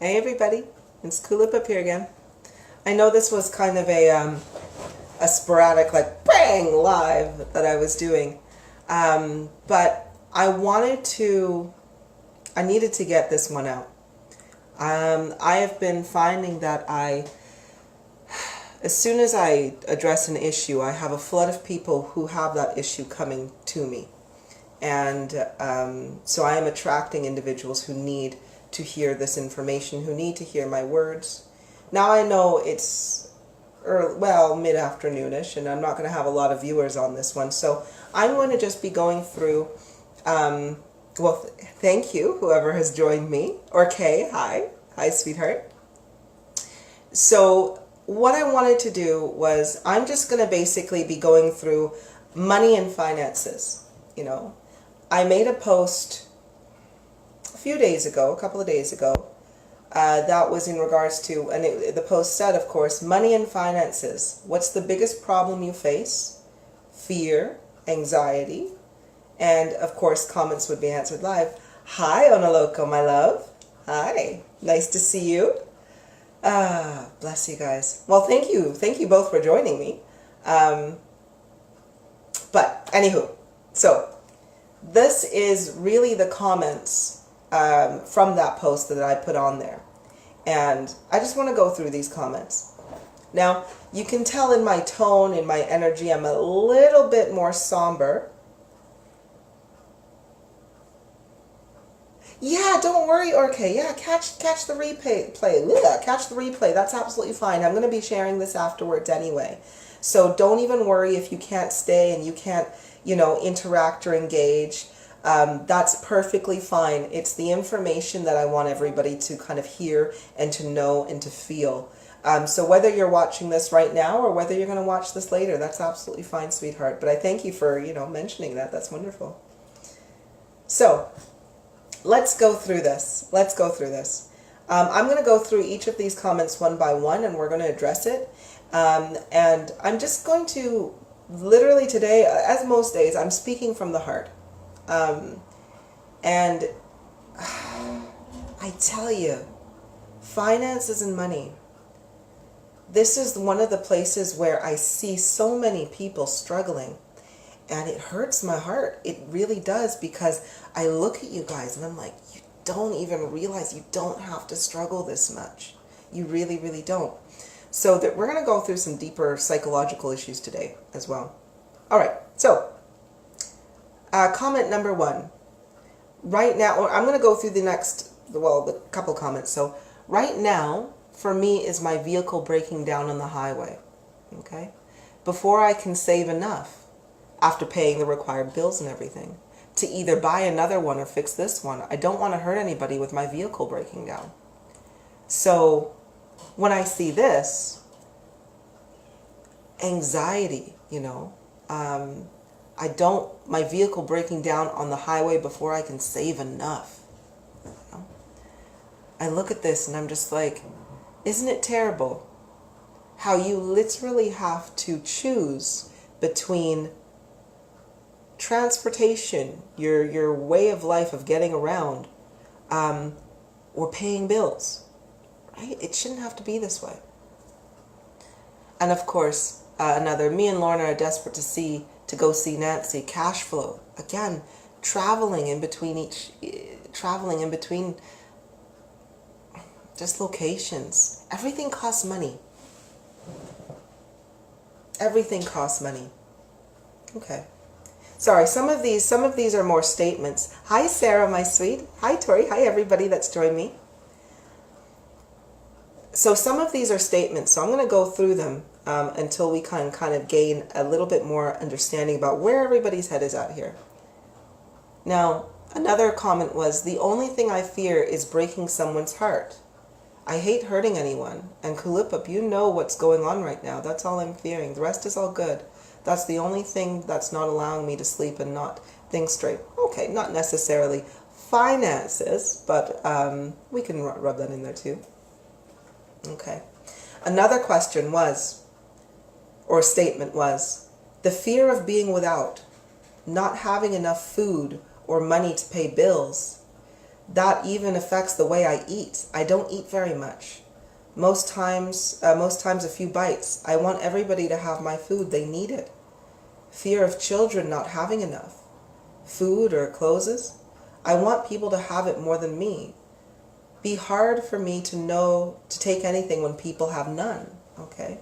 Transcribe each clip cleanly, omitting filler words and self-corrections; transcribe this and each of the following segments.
Hey everybody, it's Kulipup here again. I know this was kind of a sporadic, like bang live that I was doing, but I needed to get this one out. I have been finding that as soon as I address an issue, I have a flood of people who have that issue coming to me. And so I am attracting individuals who need to hear this information, who need to hear my words. Now I know it's mid-afternoonish, and I'm not going to have a lot of viewers on this one. So I'm going to just be going through, thank you, whoever has joined me. Or Kay, hi. Hi, sweetheart. So what I wanted to do was I'm just going to basically be going through money and finances, I made a post a couple of days ago, that was in regards to, and the post said, of course, money and finances. What's the biggest problem you face? Fear, anxiety, and of course, comments would be answered live. Hi, Onaloko, my love. Hi, nice to see you. Bless you guys. Well, thank you both for joining me. But anywho, so this is really the comments from that post that I put on there. And I just want to go through these comments. Now, you can tell in my tone, in my energy, I'm a little bit more somber. Yeah, don't worry, Orke. Yeah, catch the replay. Catch the replay. That's absolutely fine. I'm going to be sharing this afterwards anyway. So don't even worry if you can't stay and you can't, interact or engage. That's perfectly fine. It's the information that I want everybody to kind of hear and to know and to feel. So whether you're watching this right now or whether you're going to watch this later, that's absolutely fine, sweetheart. But I thank you for, mentioning that. That's wonderful. So let's go through this. I'm going to go through each of these comments one by one, and we're going to address it. And I'm just going to, literally today, as most days, I'm speaking from the heart. And I tell you, finances and money, this is one of the places where I see so many people struggling. And it hurts my heart. It really does, because I look at you guys and I'm like, you don't even realize you don't have to struggle this much. You really, really don't. So we're going to go through some deeper psychological issues today as well. All right. So comment number one. Right now, I'm going to go through the couple comments. So right now, for me, is my vehicle breaking down on the highway. Okay. Before I can save enough, after paying the required bills and everything, to either buy another one or fix this one. I don't want to hurt anybody with my vehicle breaking down. So when I see this, anxiety, my vehicle breaking down on the highway before I can save enough. I look at this and I'm just like, isn't it terrible how you literally have to choose between transportation, your way of life of getting around, or paying bills, right? It shouldn't have to be this way. And of course, me and Lorna are desperate to go see Nancy. Cash flow, again, traveling in between just locations. Everything costs money. Everything costs money. Okay. Sorry, some of these are more statements. Hi, Sarah, my sweet. Hi, Tori. Hi, everybody that's joined me. So some of these are statements. So I'm going to go through them until we can kind of gain a little bit more understanding about where everybody's head is at here. Now, another comment was, the only thing I fear is breaking someone's heart. I hate hurting anyone. And Kulipup, you know what's going on right now. That's all I'm fearing. The rest is all good. That's the only thing that's not allowing me to sleep and not think straight. Okay, not necessarily finances, but we can rub that in there too. Okay. Another question was, or statement was, the fear of being without, not having enough food or money to pay bills, That even affects the way I eat. I don't eat very much. Most times a few bites. I want everybody to have my food. They need it. Fear of children not having enough food or clothes. I want people to have it more than me. Be hard for me to take anything when people have none. Okay?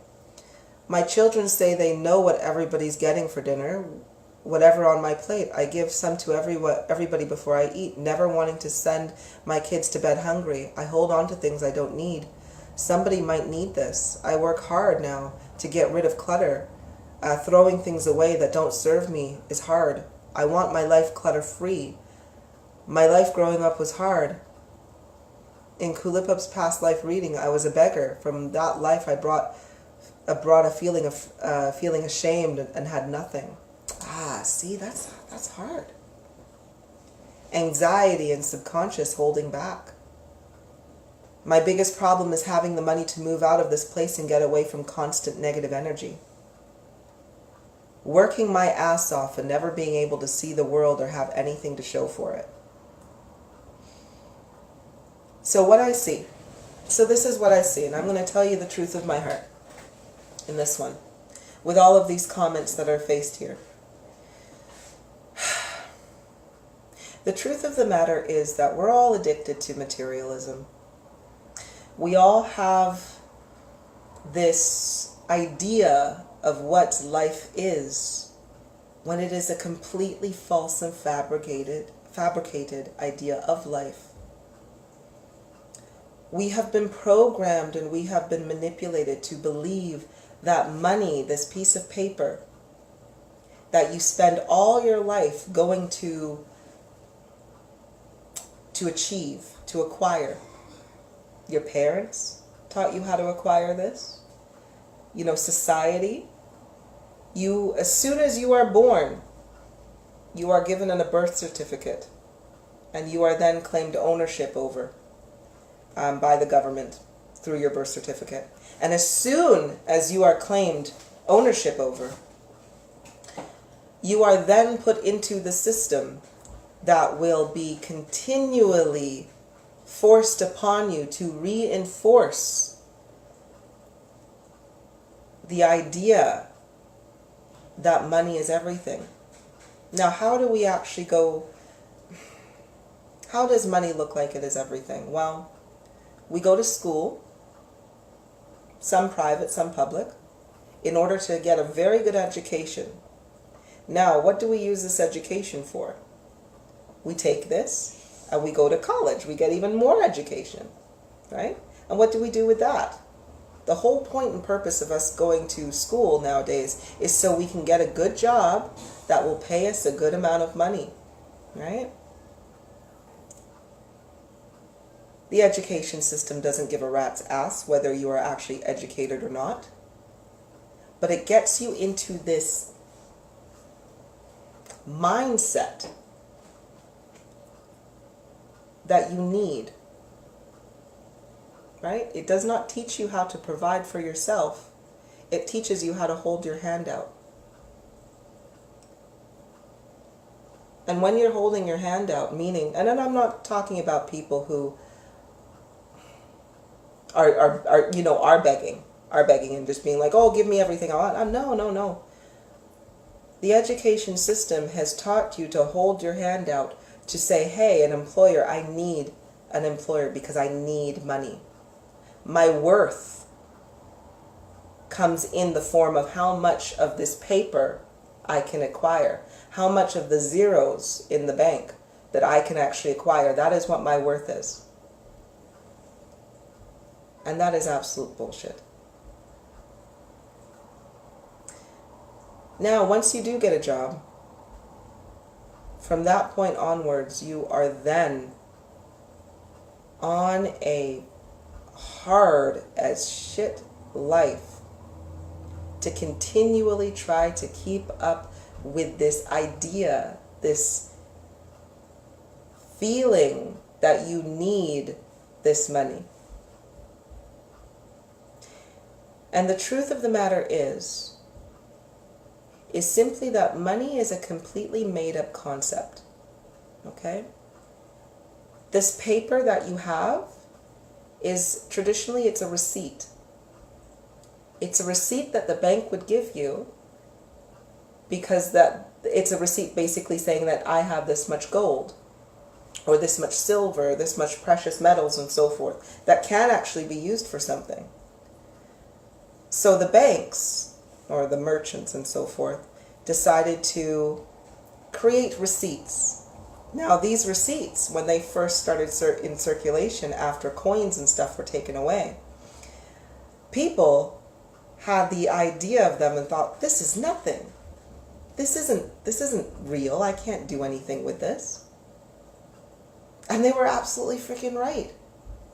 My children say they know what everybody's getting for dinner. Whatever on my plate, I give some to everybody before I eat, never wanting to send my kids to bed hungry. I hold on to things I don't need. Somebody might need this. I work hard now to get rid of clutter. Throwing things away that don't serve me is hard. I want my life clutter-free. My life growing up was hard. In Kulipup's past life reading, I was a beggar. From that life, I brought a feeling of feeling ashamed and had nothing. See, that's hard. Anxiety and subconscious holding back. My biggest problem is having the money to move out of this place and get away from constant negative energy. Working my ass off and never being able to see the world or have anything to show for it. So what I see. So this is what I see, and I'm going to tell you the truth of my heart in this one, with all of these comments that are faced here. The truth of the matter is that we're all addicted to materialism. We all have this idea of what life is when it is a completely false and fabricated idea of life. We have been programmed and we have been manipulated to believe that money, this piece of paper, that you spend all your life going to achieve, to acquire. Your parents taught you how to acquire this. Society. As soon as you are born, you are given a birth certificate, and you are then claimed ownership over by the government through your birth certificate. And as soon as you are claimed ownership over, you are then put into the system that will be continually forced upon you to reinforce the idea that money is everything. Now, how do we actually how does money look like it is everything? Well, we go to school, some private, some public, in order to get a very good education. Now, what do we use this education for? We take this and we go to college. We get even more education, right? And what do we do with that? The whole point and purpose of us going to school nowadays is so we can get a good job that will pay us a good amount of money, right? The education system doesn't give a rat's ass whether you are actually educated or not, but it gets you into this mindset that you need, right? It does not teach you how to provide for yourself. It teaches you how to hold your hand out. And when you're holding your hand out, meaning, and then I'm not talking about people who are begging and just being like, oh, give me everything I want. No. The education system has taught you to hold your hand out, to say, hey, an employer, I need an employer because I need money. My worth comes in the form of how much of this paper I can acquire, how much of the zeros in the bank that I can actually acquire. That is what my worth is. And that is absolute bullshit. Now, once you do get a job, from that point onwards, you are then on a hard as shit life to continually try to keep up with this idea, this feeling that you need this money. And the truth of the matter is simply that money is a completely made up concept. Okay? This paper that you have is traditionally, it's a receipt. It's a receipt that the bank would give you, because that it's a receipt basically saying that I have this much gold or this much silver, this much precious metals and so forth that can actually be used for something. So the banks or the merchants and so forth decided to create receipts. Now these receipts, when they first started in circulation after coins and stuff were taken away, people had the idea of them and thought, this is nothing. This isn't real. I can't do anything with this. And they were absolutely freaking right.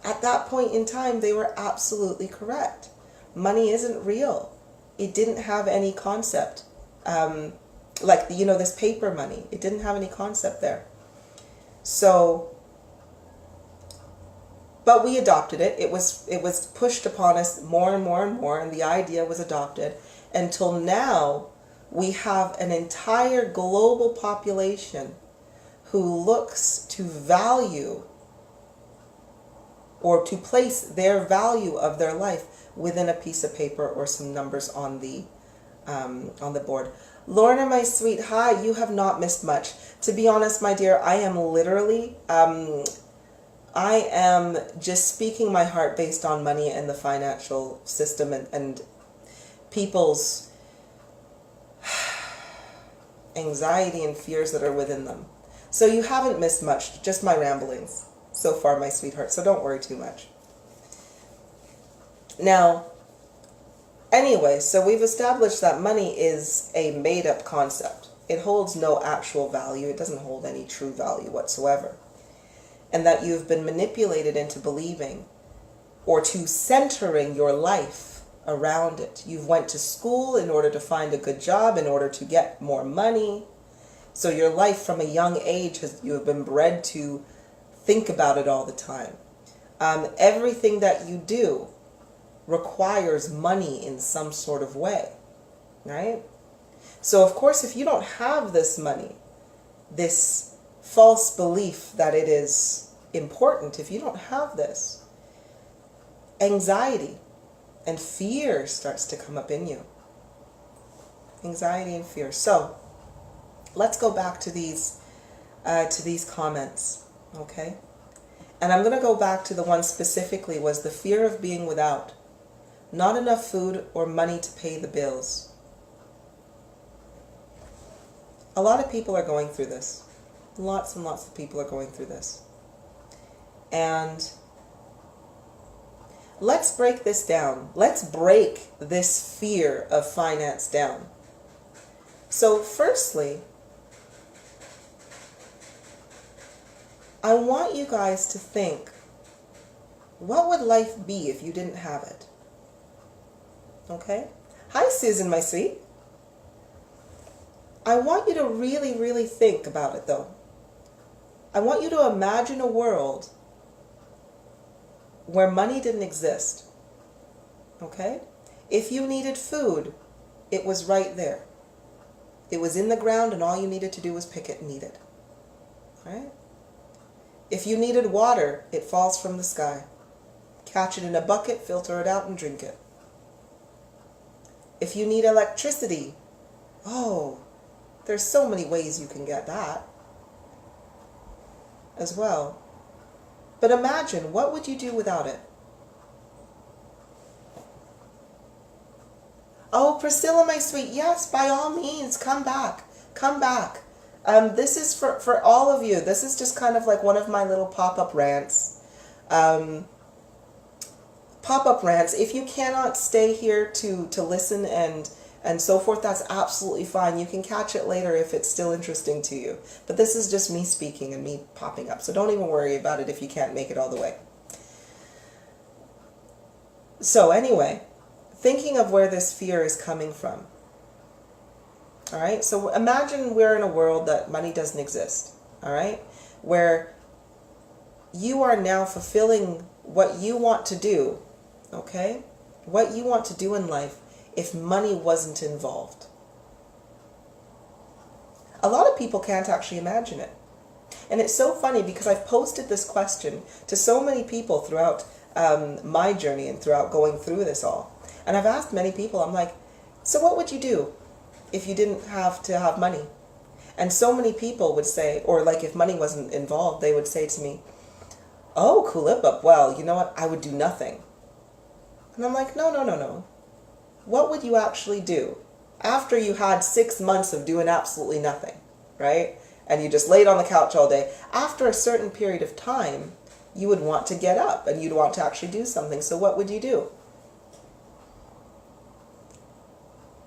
At that point in time, they were absolutely correct. Money isn't real. It didn't have any concept. Like, this paper money. It didn't have any concept there. So, but we adopted it. It was pushed upon us more and more and more, and the idea was adopted until now. We have an entire global population who looks to value or to place their value of their life within a piece of paper or some numbers on the board. Lorna, my sweet, hi, you have not missed much. To be honest, my dear, I am literally, I am just speaking my heart based on money and the financial system and people's anxiety and fears that are within them. So you haven't missed much, just my ramblings so far, my sweetheart, so don't worry too much. Now, anyway, so we've established that money is a made-up concept. It holds no actual value. It doesn't hold any true value whatsoever. And that you've been manipulated into believing or to centering your life around it. You've went to school in order to find a good job, in order to get more money. So your life from a young age, you have been bred to think about it all the time. Everything that you do requires money in some sort of way, right? So of course, if you don't have this money, this false belief that it is important, if you don't have this, anxiety and fear starts to come up in you. Anxiety and fear. So let's go back to these comments, okay? And I'm going to go back to the one specifically, was the fear of being without. Not enough food or money to pay the bills. A lot of people are going through this. Lots and lots of people are going through this. And let's break this down. Let's break this fear of finance down. So firstly, I want you guys to think, what would life be if you didn't have it? Okay? Hi, Susan, my sweet. I want you to really, really think about it, though. I want you to imagine a world where money didn't exist. Okay? If you needed food, it was right there. It was in the ground, and all you needed to do was pick it and eat it. Right? If you needed water, it falls from the sky. Catch it in a bucket, filter it out, and drink it. If you need electricity, oh, there's so many ways you can get that as well. But imagine, what would you do without it? Oh, Priscilla, my sweet, yes, by all means, come back. Come back. This is for all of you. This is just kind of like one of my little pop-up rants. Pop-up rants. If you cannot stay here to listen and so forth, that's absolutely fine. You can catch it later if it's still interesting to you. But this is just me speaking and me popping up. So don't even worry about it if you can't make it all the way. So anyway, thinking of where this fear is coming from. All right, so imagine we're in a world that money doesn't exist, all right, where you are now fulfilling what you want to do, okay, what you want to do in life if money wasn't involved. A lot of people can't actually imagine it. And it's so funny because I've posted this question to so many people throughout my journey and throughout going through this all. And I've asked many people, I'm like, so what would you do if you didn't have to have money? And so many people would say, or like if money wasn't involved, they would say to me, oh, Kulipup, well, you know what? I would do nothing. And I'm like, no. What would you actually do after you had 6 months of doing absolutely nothing, right? And you just laid on the couch all day? After a certain period of time, you would want to get up and you'd want to actually do something. So what would you do?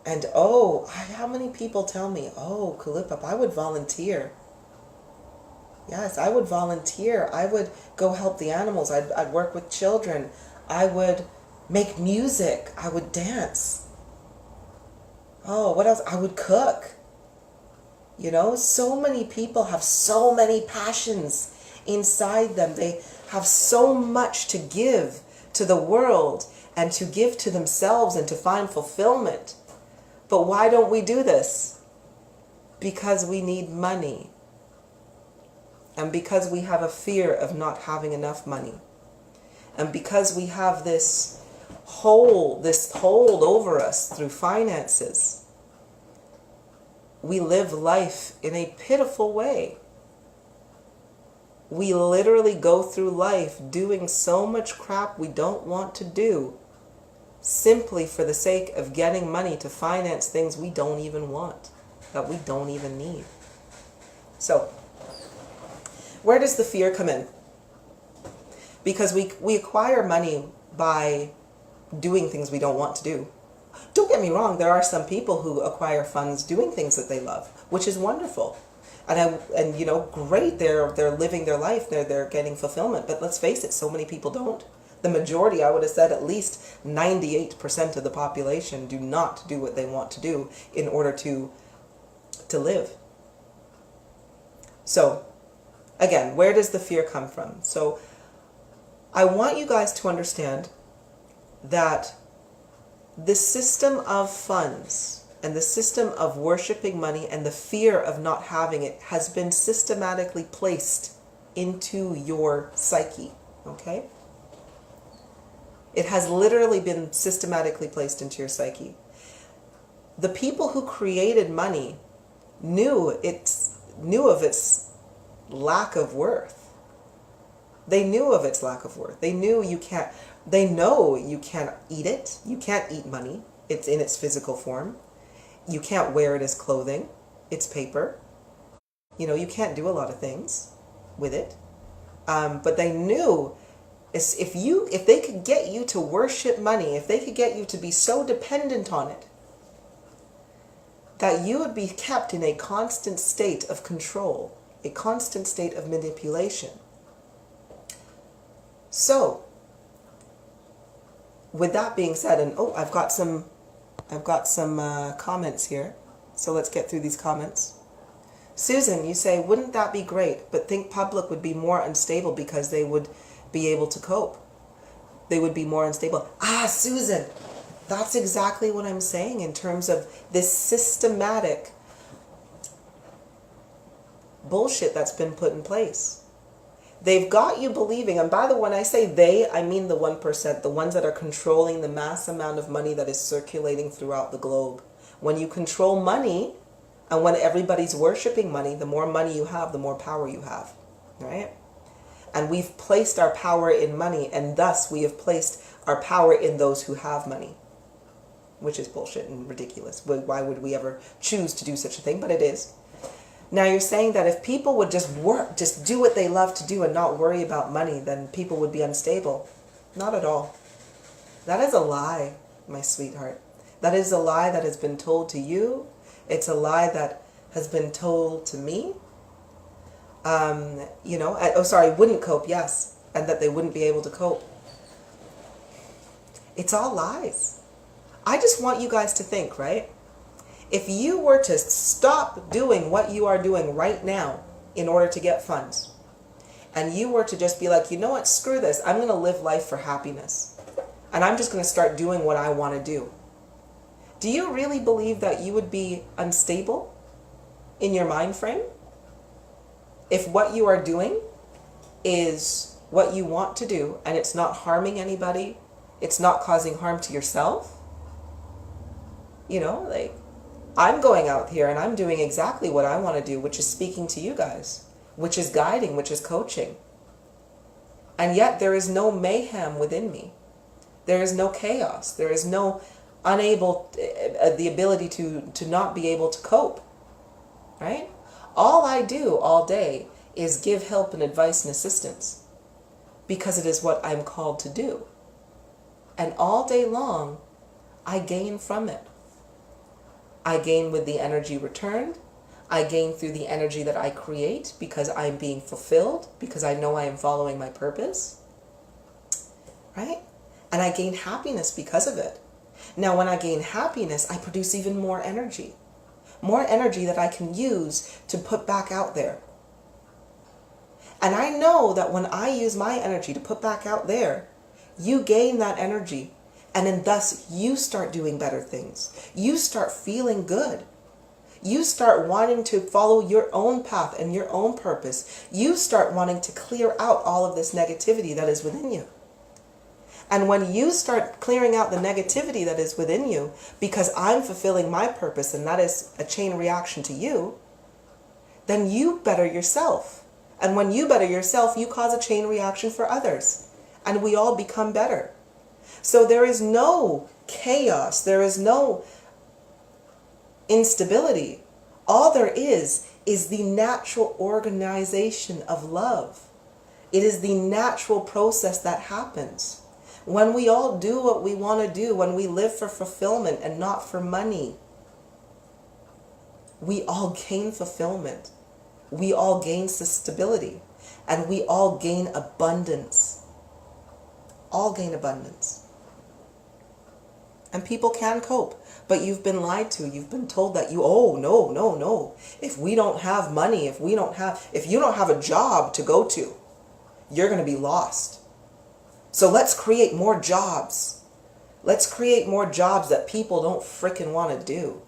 And how many people tell me, oh, Kulipup, I would volunteer. Yes, I would volunteer. I would go help the animals. I'd work with children. I would make music. I would dance. Oh, what else? I would cook. You know, so many people have so many passions inside them. They have so much to give to the world and to give to themselves and to find fulfillment. But why don't we do this? Because we need money. And because we have a fear of not having enough money. And because we have this hold over us through finances, we live life in a pitiful way. We literally go through life doing so much crap we don't want to do, simply for the sake of getting money to finance things we don't even want, that we don't even need. So, where does the fear come in? Because we acquire money by doing things we don't want to do. Don't get me wrong, there are some people who acquire funds doing things that they love, which is wonderful. And you know, great, they're living their life, they're getting fulfillment. But let's face it, so many people don't. The majority, I would have said at least 98% of the population do not do what they want to do in order to live. So, again, where does the fear come from? So, I want you guys to understand that the system of funds and the system of worshiping money and the fear of not having it has been systematically placed into your psyche, okay? It has literally been systematically placed into your psyche. The people who created money knew of its lack of worth. They knew of its lack of worth. They know you can't eat it. You can't eat money. It's in its physical form. You can't wear it as clothing. It's paper. You know, you can't do a lot of things with it. But they knew if they could get you to worship money, if they could get you to be so dependent on it, that you would be kept in a constant state of control, a constant state of manipulation. So, with that being said, and I've got some comments here, so let's get through these comments. Susan, you say, wouldn't that be great? But think public would be more unstable because they would be able to cope. They would be more unstable. Susan, that's exactly what I'm saying in terms of this systematic bullshit that's been put in place. They've got you believing, and by the way, when I say they, I mean the 1%, the ones that are controlling the mass amount of money that is circulating throughout the globe. When you control money, and when everybody's worshiping money, the more money you have, the more power you have, right? And we've placed our power in money, and thus we have placed our power in those who have money, which is bullshit and ridiculous. Why would we ever choose to do such a thing? But it is. Now you're saying that if people would just work, just do what they love to do and not worry about money, then people would be unstable. Not at all. That is a lie, my sweetheart. That is a lie that has been told to you. It's a lie that has been told to me. Wouldn't cope, yes. And that they wouldn't be able to cope. It's all lies. I just want you guys to think, right? If you were to stop doing what you are doing right now in order to get funds, and you were to just be like, you know what, screw this, I'm going to live life for happiness, and I'm just going to start doing what I want to do you really believe that you would be unstable in your mind frame? If what you are doing is what you want to do and it's not harming anybody, it's not causing harm to yourself, you know, like I'm going out here and I'm doing exactly what I want to do, which is speaking to you guys, which is guiding, which is coaching. And yet there is no mayhem within me. There is no chaos. There is no the ability to not be able to cope, right? All I do all day is give help and advice and assistance because it is what I'm called to do. And all day long, I gain from it. I gain with the energy returned. I gain through the energy that I create because I'm being fulfilled, because I know I am following my purpose, right? And I gain happiness because of it. Now, when I gain happiness, I produce even more energy that I can use to put back out there. And I know that when I use my energy to put back out there, you gain that energy, and then thus you start doing better things. You start feeling good. You start wanting to follow your own path and your own purpose. You start wanting to clear out all of this negativity that is within you. And when you start clearing out the negativity that is within you, because I'm fulfilling my purpose and that is a chain reaction to you, then you better yourself. And when you better yourself, you cause a chain reaction for others. And we all become better. So there is no chaos. There is no instability. All there is the natural organization of love. It is the natural process that happens. When we all do what we want to do, when we live for fulfillment and not for money, we all gain fulfillment. We all gain stability. And we all gain abundance. All gain abundance. And people can cope. But you've been lied to. You've been told that no. If we don't have money, if you don't have a job to go to, you're going to be lost. So let's create more jobs. Let's create more jobs that people don't frickin' want to do.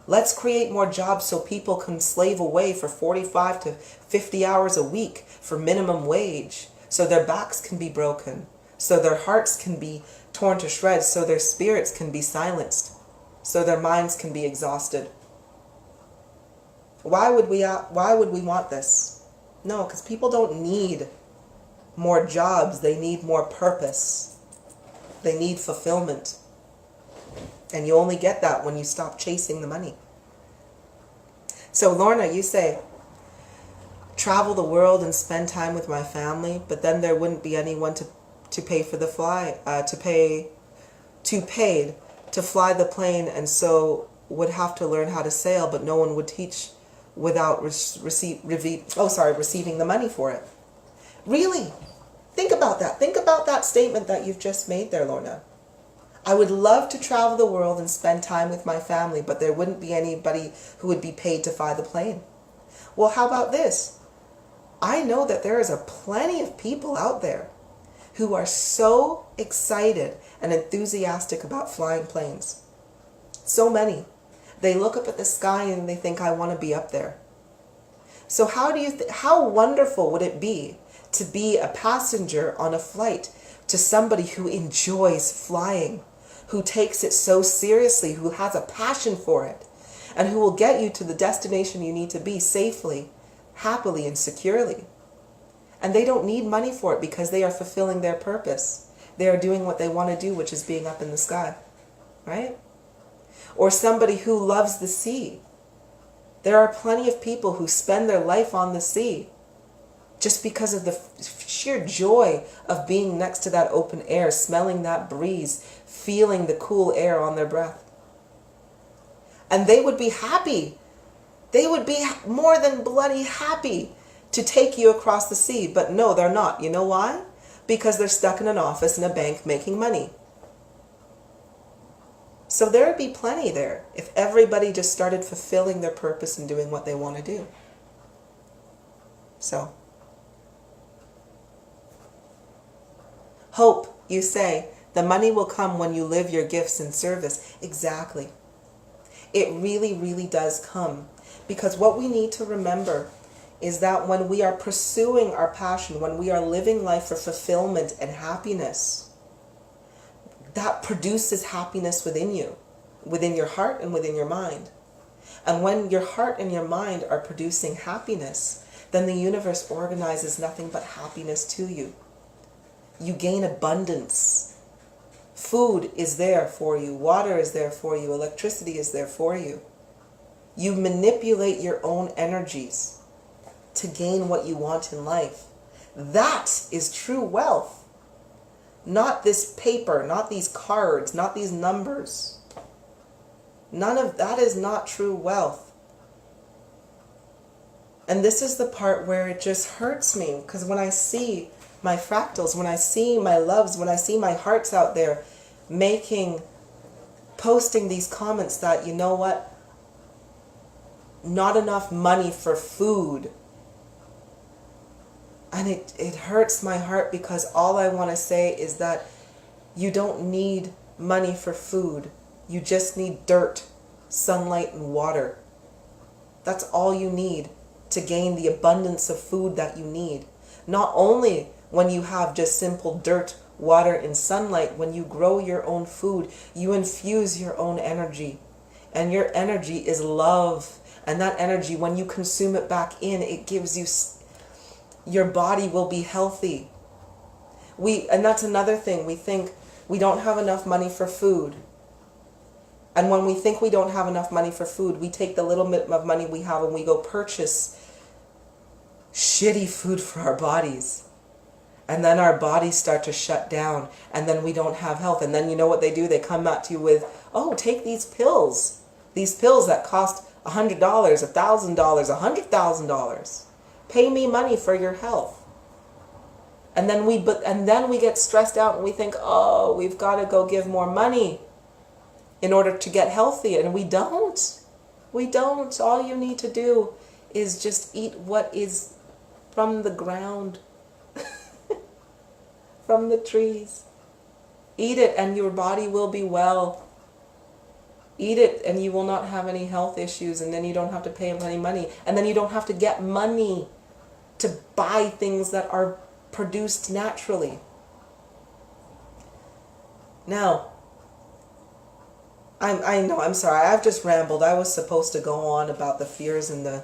Let's create more jobs so people can slave away for 45 to 50 hours a week for minimum wage, so their backs can be broken, so their hearts can be torn to shreds, so their spirits can be silenced, so their minds can be exhausted. Why would we want this? No, because people don't need more jobs. They need more purpose. They need fulfillment. And you only get that when you stop chasing the money. So Lorna, you say, travel the world and spend time with my family, but then there wouldn't be anyone to pay for the paid to fly the plane, and so would have to learn how to sail, but no one would teach without receiving the money for it. Really? Think about that. Think about that statement that you've just made there, Lorna. I would love to travel the world and spend time with my family, but there wouldn't be anybody who would be paid to fly the plane. Well, how about this? I know that there is plenty of people out there who are so excited and enthusiastic about flying planes. So many. They look up at the sky and they think, I want to be up there. So how wonderful would it be to be a passenger on a flight to somebody who enjoys flying, who takes it so seriously, who has a passion for it, and who will get you to the destination you need to be safely, happily, and securely. And they don't need money for it because they are fulfilling their purpose. They are doing what they want to do, which is being up in the sky, right? Or somebody who loves the sea. There are plenty of people who spend their life on the sea just because of the sheer joy of being next to that open air, smelling that breeze, feeling the cool air on their breath. And they would be happy. They would be more than bloody happy to take you across the sea. But no, they're not. You know why? Because they're stuck in an office in a bank making money. So there would be plenty there if everybody just started fulfilling their purpose and doing what they want to do. So, hope, you say, the money will come when you live your gifts in service. Exactly. It really, really does come. Because what we need to remember is that when we are pursuing our passion, when we are living life for fulfillment and happiness, that produces happiness within you, within your heart and within your mind. And when your heart and your mind are producing happiness, then the universe organizes nothing but happiness to you. You gain abundance. Food is there for you. Water is there for you. Electricity is there for you. You manipulate your own energies to gain what you want in life. That is true wealth. Not this paper, not these cards, not these numbers. None of that is not true wealth. And this is the part where it just hurts me, because when I see my fractals, when I see my loves, when I see my hearts out there posting these comments that, you know what, not enough money for food. And it hurts my heart, because all I want to say is that you don't need money for food. You just need dirt, sunlight, and water. That's all you need to gain the abundance of food that you need. Not only when you have just simple dirt, water, and sunlight, when you grow your own food, you infuse your own energy. And your energy is love. And that energy, when you consume it back in, it gives you, your body will be healthy. And that's another thing. We think we don't have enough money for food. And when we think we don't have enough money for food, we take the little bit of money we have and we go purchase shitty food for our bodies. And then our bodies start to shut down, and then we don't have health. And then you know what they do? They come at you with, oh, take these pills. These pills that cost $100, $1,000, $100,000. Pay me money for your health. And then we get stressed out and we think, oh, we've got to go give more money in order to get healthy. And we don't. We don't. All you need to do is just eat what is from the ground, from the trees. Eat it and your body will be well. Eat it and you will not have any health issues, and then you don't have to pay any money. And then you don't have to get money to buy things that are produced naturally. Now, I know, I'm sorry, I've just rambled. I was supposed to go on about the fears and the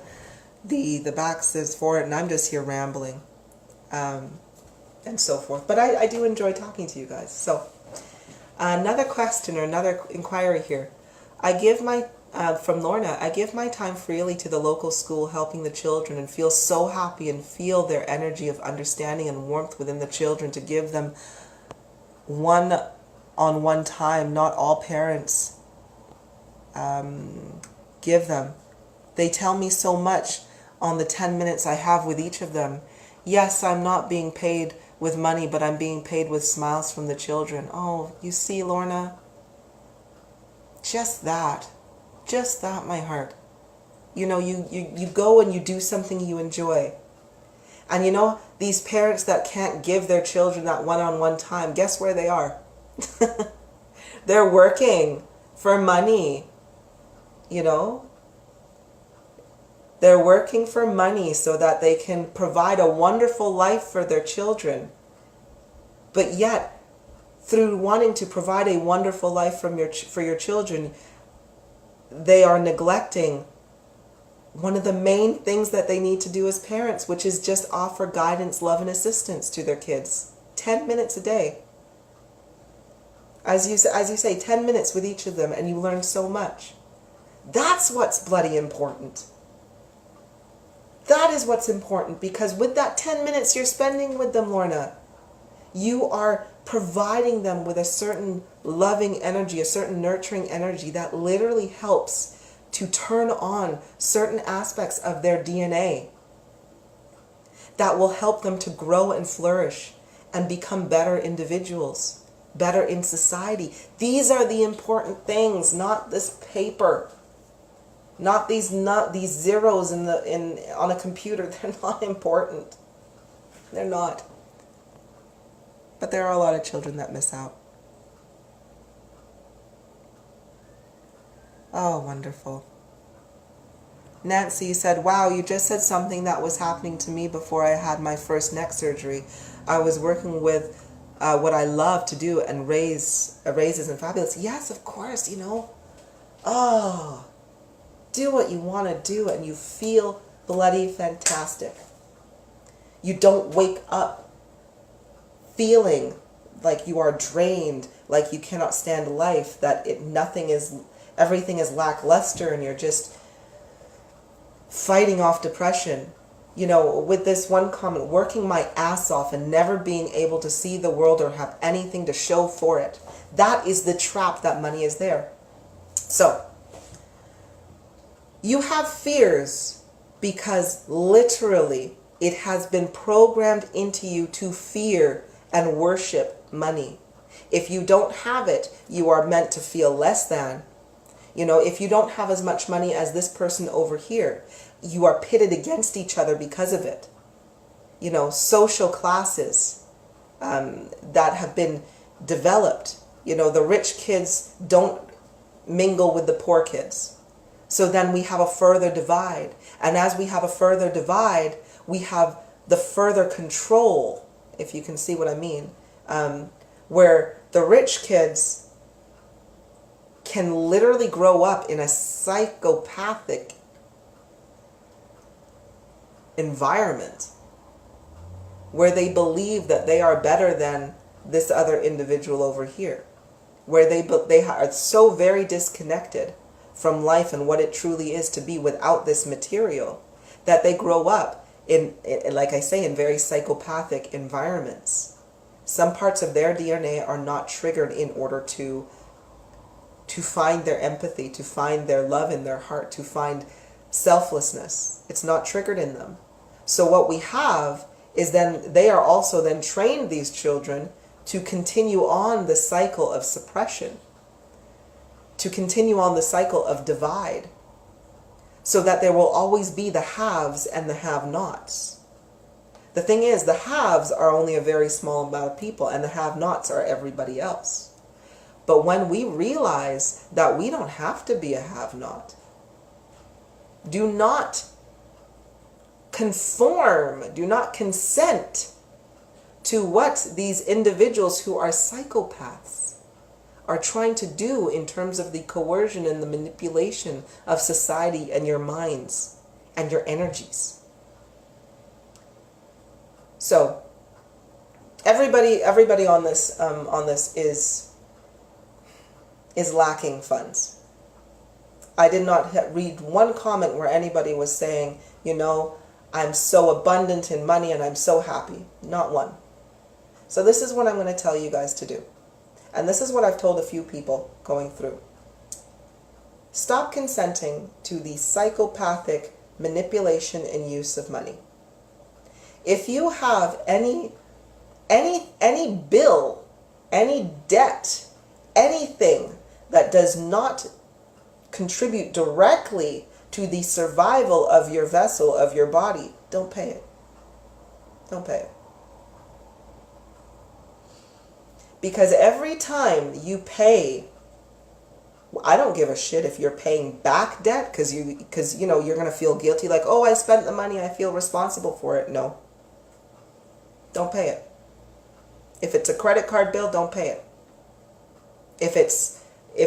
backstabbs for it, and I'm just here rambling. And so forth. But I do enjoy talking to you guys. So, another question or another inquiry here. From Lorna, I give my time freely to the local school helping the children and feel so happy and feel their energy of understanding and warmth within the children to give them one-on-one time. Not all parents give them. They tell me so much on the 10 minutes I have with each of them. Yes, I'm not being paid with money, but I'm being paid with smiles from the children. Oh, you see, Lorna? Just that, my heart. You know, you go and you do something you enjoy. And you know, these parents that can't give their children that one-on-one time, guess where they are? They're working for money, you know? They're working for money so that they can provide a wonderful life for their children. But yet, through wanting to provide a wonderful life for your children, they are neglecting one of the main things that they need to do as parents, which is just offer guidance, love, and assistance to their kids. 10 minutes a day. As you say, 10 minutes with each of them, and you learn so much. That's what's bloody important. That is what's important, because with that 10 minutes you're spending with them, Lorna, you are providing them with a certain loving energy, a certain nurturing energy that literally helps to turn on certain aspects of their DNA that will help them to grow and flourish and become better individuals, better in society. These are the important things, not this paper. Not these zeros on a computer. They're not important. They're not. But there are a lot of children that miss out. Oh, wonderful. Nancy said, wow, you just said something that was happening to me before I had my first neck surgery. I was working with what I love to do and raises and fabulous. Yes, of course, you know. Oh, do what you want to do and you feel bloody fantastic. You don't wake up feeling like you are drained, like you cannot stand life, that everything is lackluster and you're just fighting off depression. You know, with this one comment, working my ass off and never being able to see the world or have anything to show for it. That is the trap that money is there. So, you have fears because literally it has been programmed into you to fear and worship money. If you don't have it, you are meant to feel less than. You know, if you don't have as much money as this person over here, you are pitted against each other because of it. You know, social classes that have been developed. You know, the rich kids don't mingle with the poor kids. So then we have a further divide. And as we have a further divide, we have the further control, if you can see what I mean, where the rich kids can literally grow up in a psychopathic environment where they believe that they are better than this other individual over here, where they are so very disconnected from life and what it truly is to be without this material that they grow up in, like I say, in very psychopathic environments. Some parts of their DNA are not triggered in order to find their empathy, to find their love in their heart, to find selflessness. It's not triggered in them. So what we have is then they are also then trained, these children, to continue on the cycle of suppression, to continue on the cycle of divide, so that there will always be the haves and the have-nots. The thing is, the haves are only a very small amount of people, and the have-nots are everybody else. But when we realize that we don't have to be a have-not, do not conform, do not consent to what these individuals who are psychopaths are trying to do in terms of the coercion and the manipulation of society and your minds and your energies. So everybody on this is lacking funds. I did not read one comment where anybody was saying, you know, I'm so abundant in money and I'm so happy. Not one. So this is what I'm going to tell you guys to do. And this is what I've told a few people going through. Stop consenting to the psychopathic manipulation and use of money. If you have any bill, any debt, anything that does not contribute directly to the survival of your vessel, of your body, don't pay it. Don't pay it. Because every time you pay, I don't give a shit if you're paying back debt because you know you're going to feel guilty, like, oh, I spent the money, I feel responsible for it. No. Don't pay it. If it's a credit card bill, don't pay it. If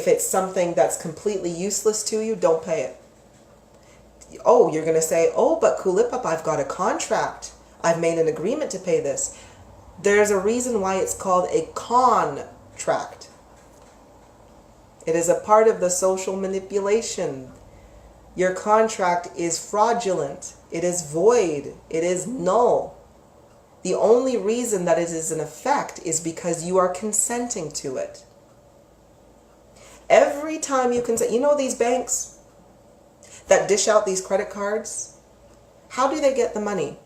it's something that's completely useless to you, don't pay it. Oh, you're going to say, oh, but Kulipup, I've got a contract. I've made an agreement to pay this. There's a reason why it's called a contract. It is a part of the social manipulation. Your contract is fraudulent. It is void. It is null. The only reason that it is in effect is because you are consenting to it. Every time you consent, you know these banks that dish out these credit cards? How do they get the money?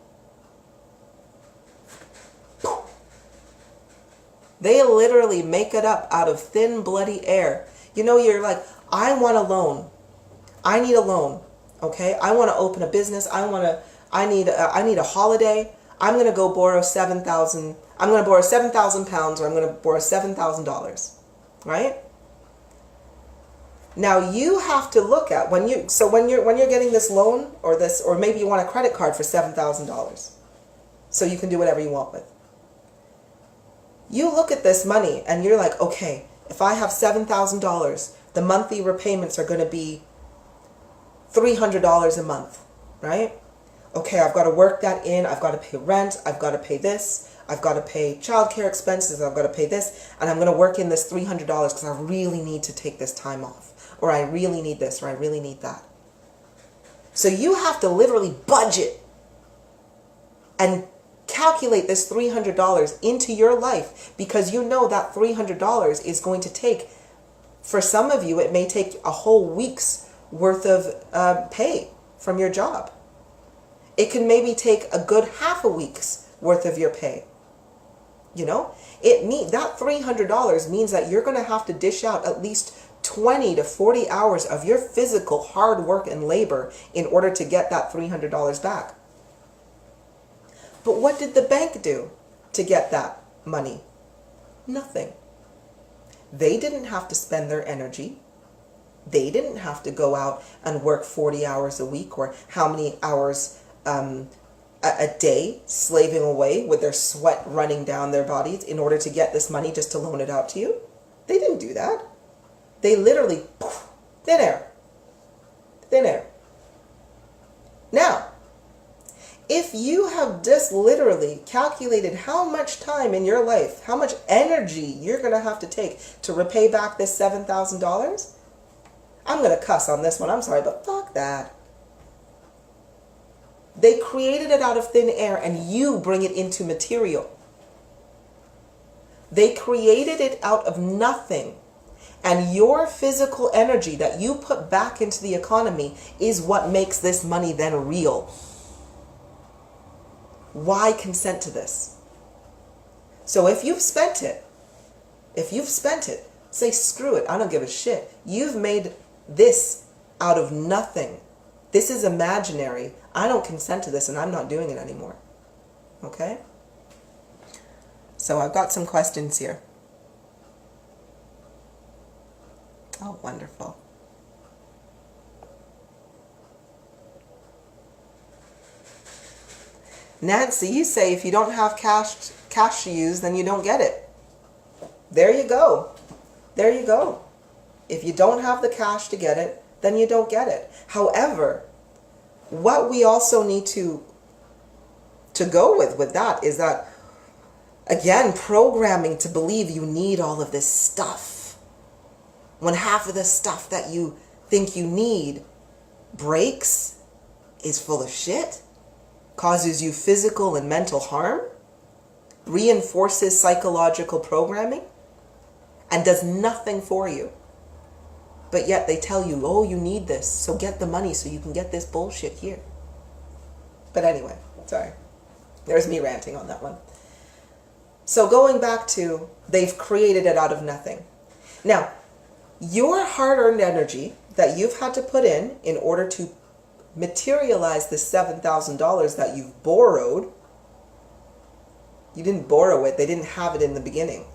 They literally make it up out of thin, bloody air. You know, you're like, I want a loan. I need a loan. Okay? I want to open a business. I need a holiday. I'm going to go borrow 7,000. I'm going to borrow 7,000 pounds, or I'm going to borrow $7,000. Right? Now you have to look at when you're getting this loan or maybe you want a credit card for $7,000 so you can do whatever you want with. You look at this money and you're like, okay, if I have $7,000, the monthly repayments are going to be $300 a month, right? Okay, I've got to work that in. I've got to pay rent. I've got to pay this. I've got to pay childcare expenses. I've got to pay this. And I'm going to work in this $300 because I really need to take this time off. Or I really need this, or I really need that. So you have to literally budget and calculate this $300 into your life because you know that $300 is going to take, for some of you, it may take a whole week's worth of pay from your job. It can maybe take a good half a week's worth of your pay. You know, that $300 means that you're going to have to dish out at least 20 to 40 hours of your physical hard work and labor in order to get that $300 back. But what did the bank do to get that money? Nothing. They didn't have to spend their energy. They didn't have to go out and work 40 hours a week or how many hours a day slaving away with their sweat running down their bodies in order to get this money just to loan it out to you. They didn't do that. They literally, poof, thin air. Thin air. Now, if you have just literally calculated how much time in your life, how much energy you're going to have to take to repay back this $7,000, I'm going to cuss on this one. I'm sorry, but fuck that. They created it out of thin air and you bring it into material. They created it out of nothing. And your physical energy that you put back into the economy is what makes this money then real. Why consent to this? So if you've spent it, say screw it, I don't give a shit. You've made this out of nothing. This is imaginary. I don't consent to this and I'm not doing it anymore. Okay? So I've got some questions here. Oh, wonderful. Nancy, you say if you don't have cash to use, then you don't get it. There you go. There you go. If you don't have the cash to get it, then you don't get it. However, what we also need to go with that is that, again, programming to believe you need all of this stuff. When half of the stuff that you think you need breaks, is full of shit, causes you physical and mental harm, reinforces psychological programming, and does nothing for you. But yet they tell you, oh, you need this, so get the money so you can get this bullshit here. But anyway, sorry. There's me ranting on that one. So going back to, they've created it out of nothing. Now, your hard-earned energy that you've had to put in order to materialize the $7,000 that you've borrowed, you didn't borrow it. They didn't have it in the beginning.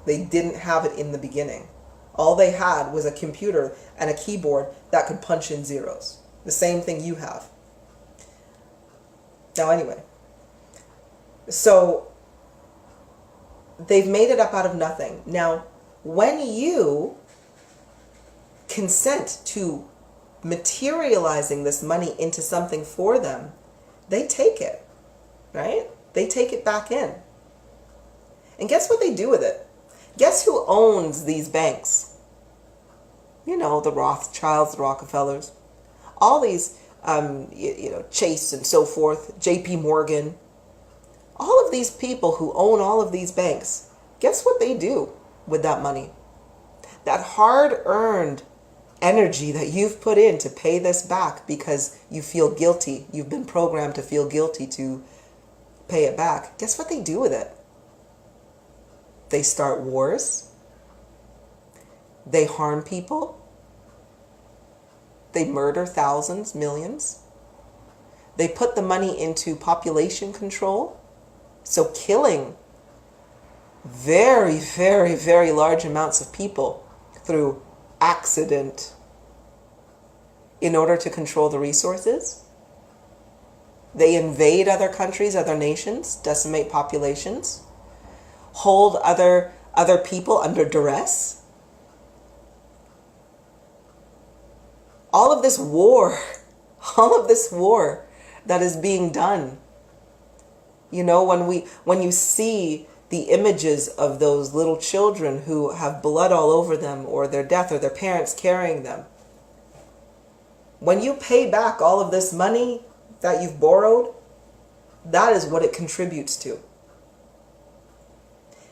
They didn't have it in the beginning. All they had was a computer and a keyboard that could punch in zeros. The same thing you have. Now anyway, so they've made it up out of nothing. Now, when you consent to materializing this money into something for them, they take it, right? They take it back in. And guess what they do with it? Guess who owns these banks? You know, the Rothschilds, the Rockefellers, all these, Chase and so forth, JP Morgan, all of these people who own all of these banks, guess what they do with that money? That hard-earned energy that you've put in to pay this back because you feel guilty, you've been programmed to feel guilty to pay it back. Guess what they do with it? They start wars. They harm people. They murder thousands, millions. They put the money into population control. So killing very, very, very large amounts of people through accident in order to control the resources. They invade other countries, other nations, decimate populations, hold other people under duress. All of this war that is being done. You know, when you see the images of those little children who have blood all over them, or their death, or their parents carrying them, when you pay back all of this money that you've borrowed, that is what it contributes to.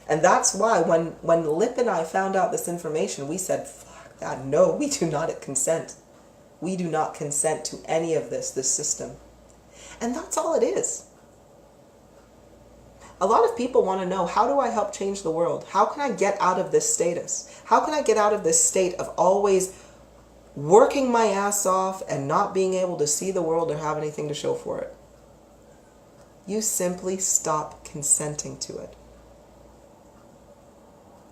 And that's why when Lip and I found out this information, we said, fuck that, no, we do not consent. We do not consent to any of this system. And that's all it is. A lot of people want to know, how do I help change the world? How can I get out of this status? How can I get out of this state of always working my ass off and not being able to see the world or have anything to show for it? You simply stop consenting to it.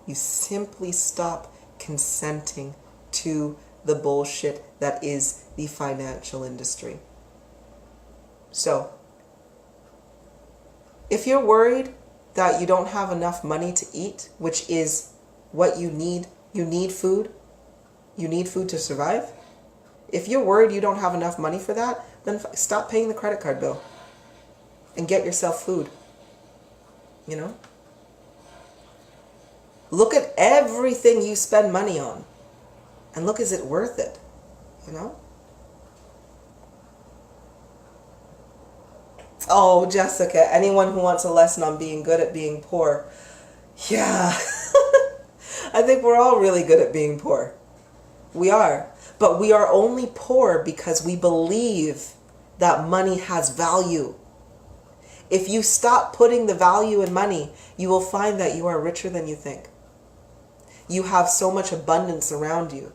You simply stop consenting to the bullshit that is the financial industry. So, if you're worried that you don't have enough money to eat, which is what you need food. You need food to survive. If you're worried you don't have enough money for that, then stop paying the credit card bill and get yourself food. You know? Look at everything you spend money on and look, is it worth it? You know? Oh, Jessica, anyone who wants a lesson on being good at being poor. Yeah. I think we're all really good at being poor. We are. But we are only poor because we believe that money has value. If you stop putting the value in money, you will find that you are richer than you think. You have so much abundance around you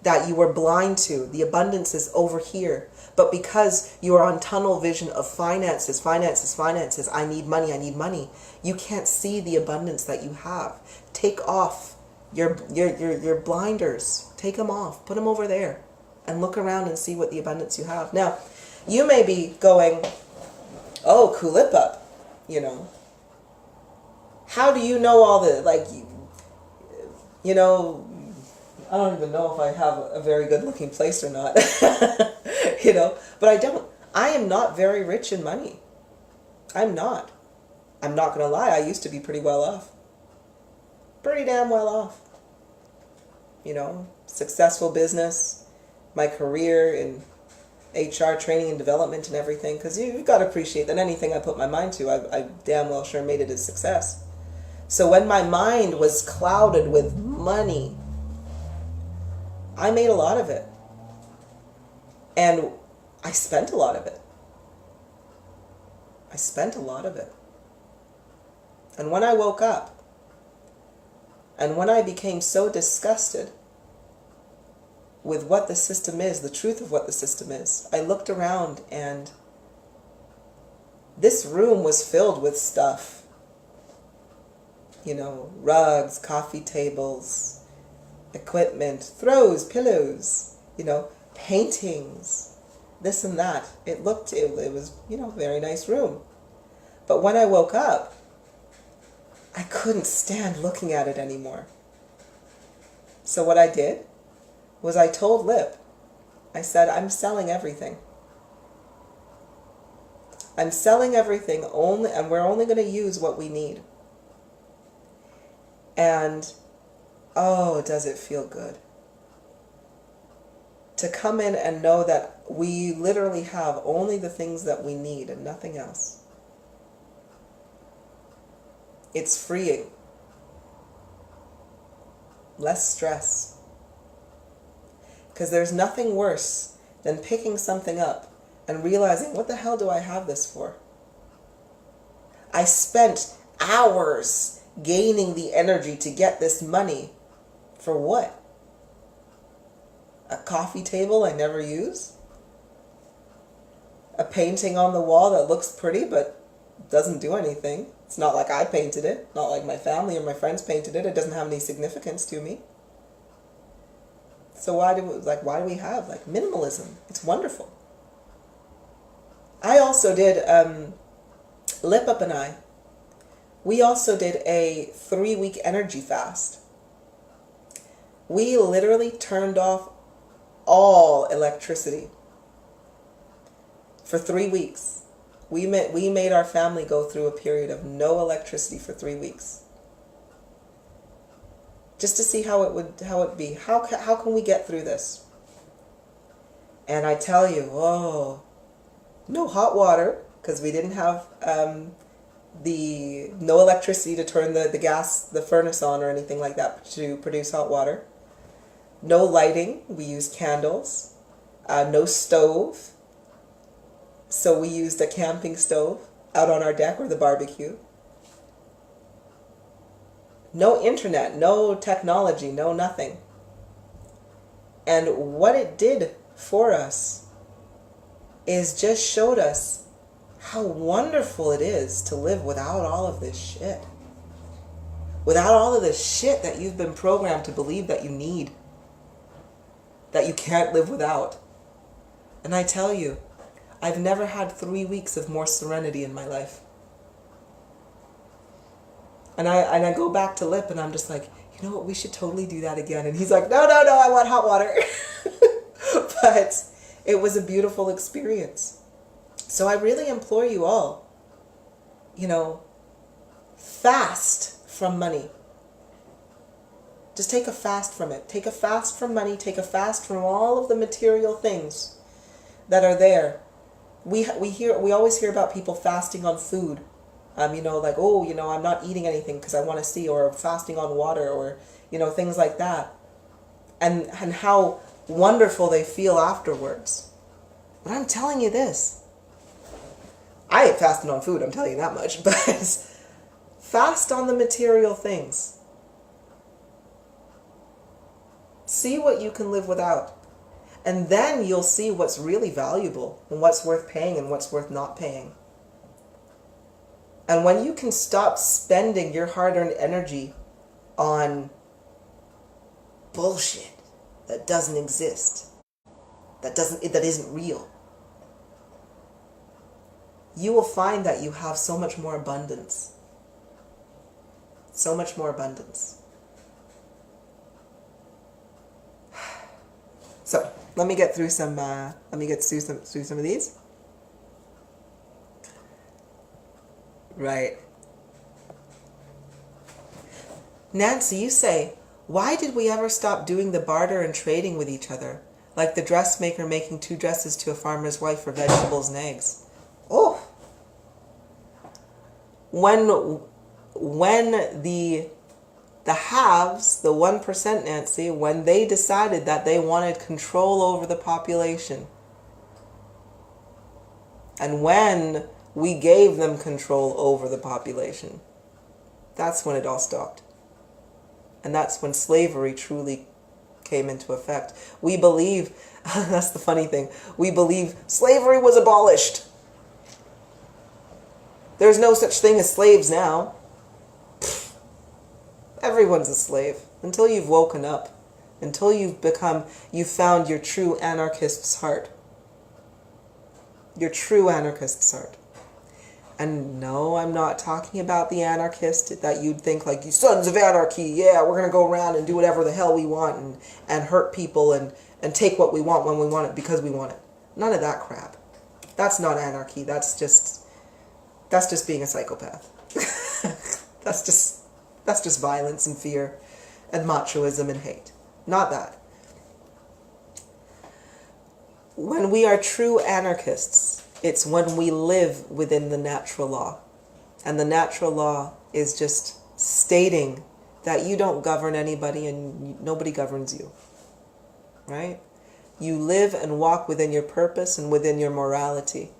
that you are blind to. The abundance is over here. But because you are on tunnel vision of finances, I need money, you can't see the abundance that you have. Take off your blinders. Take them off. Put them over there and look around and see what the abundance you have. Now, you may be going, oh, Kulipup, you know. How do you know all the, like, you know, I don't even know if I have a very good looking place or not, you know, but I don't. I am not very rich in money. I'm not. I'm not going to lie. I used to be pretty well off. Pretty damn well off. You know, successful business, my career in HR training and development and everything, because you've got to appreciate that anything I put my mind to, I damn well sure made it a success. So when my mind was clouded with money, I made a lot of it. And I spent a lot of it. I spent a lot of it. And when I woke up, and when I became so disgusted with what the system is, the truth of what the system is, I looked around and this room was filled with stuff. You know, rugs, coffee tables, equipment, throws, pillows, you know, paintings, this and that. It was, you know, a very nice room. But when I woke up, I couldn't stand looking at it anymore. So what I did was I told Lip, I said, I'm selling everything. I'm selling everything only, and we're only going to use what we need. And oh, does it feel good to come in and know that we literally have only the things that we need and nothing else. It's freeing. Less stress. Because there's nothing worse than picking something up and realizing, what the hell do I have this for? I spent hours gaining the energy to get this money. For what? A coffee table I never use? A painting on the wall that looks pretty but doesn't do anything. It's not like I painted it. Not like my family or my friends painted it. It doesn't have any significance to me. So why do we have like minimalism? It's wonderful. I also did Kulipup and I. We also did a 3-week energy fast. We literally turned off all electricity for 3 weeks. We made our family go through a period of no electricity for 3 weeks. Just to see how it'd be. How can we get through this? And I tell you, no hot water, because we didn't have no electricity to turn the furnace on or anything like that to produce hot water. No lighting, we used candles. No stove, so we used a camping stove out on our deck or the barbecue. No internet, no technology, no nothing. And what it did for us is just showed us how wonderful it is to live without all of this shit. Without all of this shit that you've been programmed to believe that you need. That you can't live without. And I tell you, I've never had 3 weeks of more serenity in my life. And I go back to Lip and I'm just like, you know what, we should totally do that again. And he's like, no, I want hot water. But it was a beautiful experience. So I really implore you all, fast from money. Just take a fast from it. Take a fast from money. Take a fast from all of the material things that are there. We always hear about people fasting on food. I'm not eating anything because I want to see, or fasting on water, or things like that. And how wonderful they feel afterwards. But I'm telling you this. I ain't fasting on food, I'm telling you that much, but fast on the material things. See what you can live without. And then you'll see what's really valuable and what's worth paying and what's worth not paying. And when you can stop spending your hard-earned energy on bullshit that doesn't exist, that isn't real, you will find that you have so much more abundance. So much more abundance. So let me get through some. Through some of these. Right. Nancy, you say, why did we ever stop doing the barter and trading with each other? Like the dressmaker making 2 dresses to a farmer's wife for vegetables and eggs. Oh. When the haves, the 1%, Nancy, when they decided that they wanted control over the population, and when we gave them control over the population, that's when it all stopped. And that's when slavery truly came into effect. We believe, that's the funny thing, we believe slavery was abolished. There's no such thing as slaves now. Everyone's a slave until you've woken up, until you've found your true anarchist's heart. Your true anarchist's heart. And no, I'm not talking about the anarchist that you'd think like, you sons of anarchy, yeah, we're going to go around and do whatever the hell we want and hurt people and take what we want when we want it because we want it. None of that crap. That's not anarchy. That's just being a psychopath. That's just violence and fear and machoism and hate. Not that. When we are true anarchists, it's when we live within the natural law. And the natural law is just stating that you don't govern anybody and nobody governs you. Right? You live and walk within your purpose and within your morality.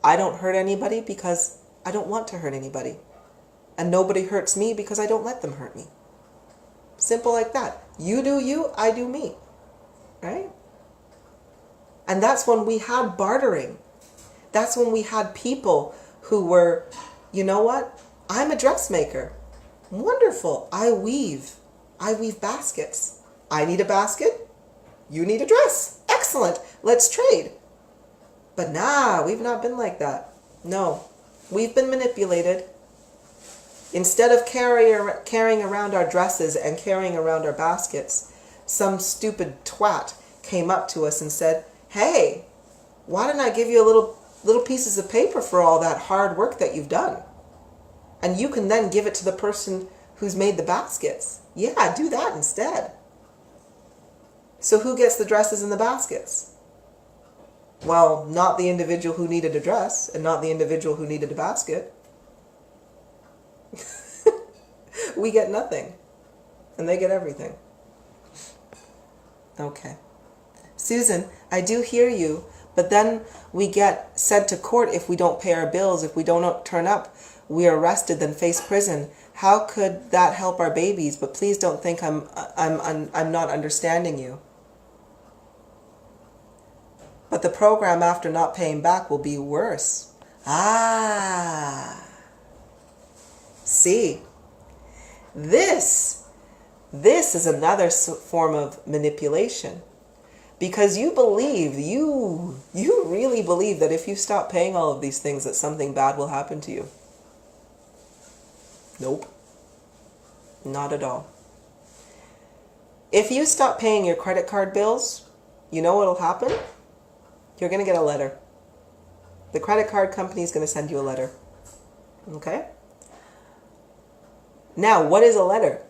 I don't hurt anybody because I don't want to hurt anybody. And nobody hurts me because I don't let them hurt me. Simple like that. You do you, I do me. Right? And that's when we had bartering. That's when we had people who were, you know what? I'm a dressmaker. Wonderful. I weave baskets. I need a basket. You need a dress. Excellent. Let's trade. But nah, we've not been like that. No, we've been manipulated. Instead of carrying around our dresses and carrying around our baskets, some stupid twat came up to us and said, hey, why don't I give you little pieces of paper for all that hard work that you've done? And you can then give it to the person who's made the baskets. Yeah, do that instead. So who gets the dresses and the baskets? Well, not the individual who needed a dress and not the individual who needed a basket. We get nothing. And they get everything. Okay. Susan, I do hear you, but then we get sent to court if we don't pay our bills. If we don't turn up, we are arrested, then face prison. How could that help our babies? But please don't think I'm not understanding you. But the program after not paying back will be worse. Ah. See. This is another form of manipulation. Because you really believe that if you stop paying all of these things that something bad will happen to you. Nope. Not at all. If you stop paying your credit card bills, you know what will happen? You're going to get a letter. The credit card company is going to send you a letter. Okay? Now, what is a letter?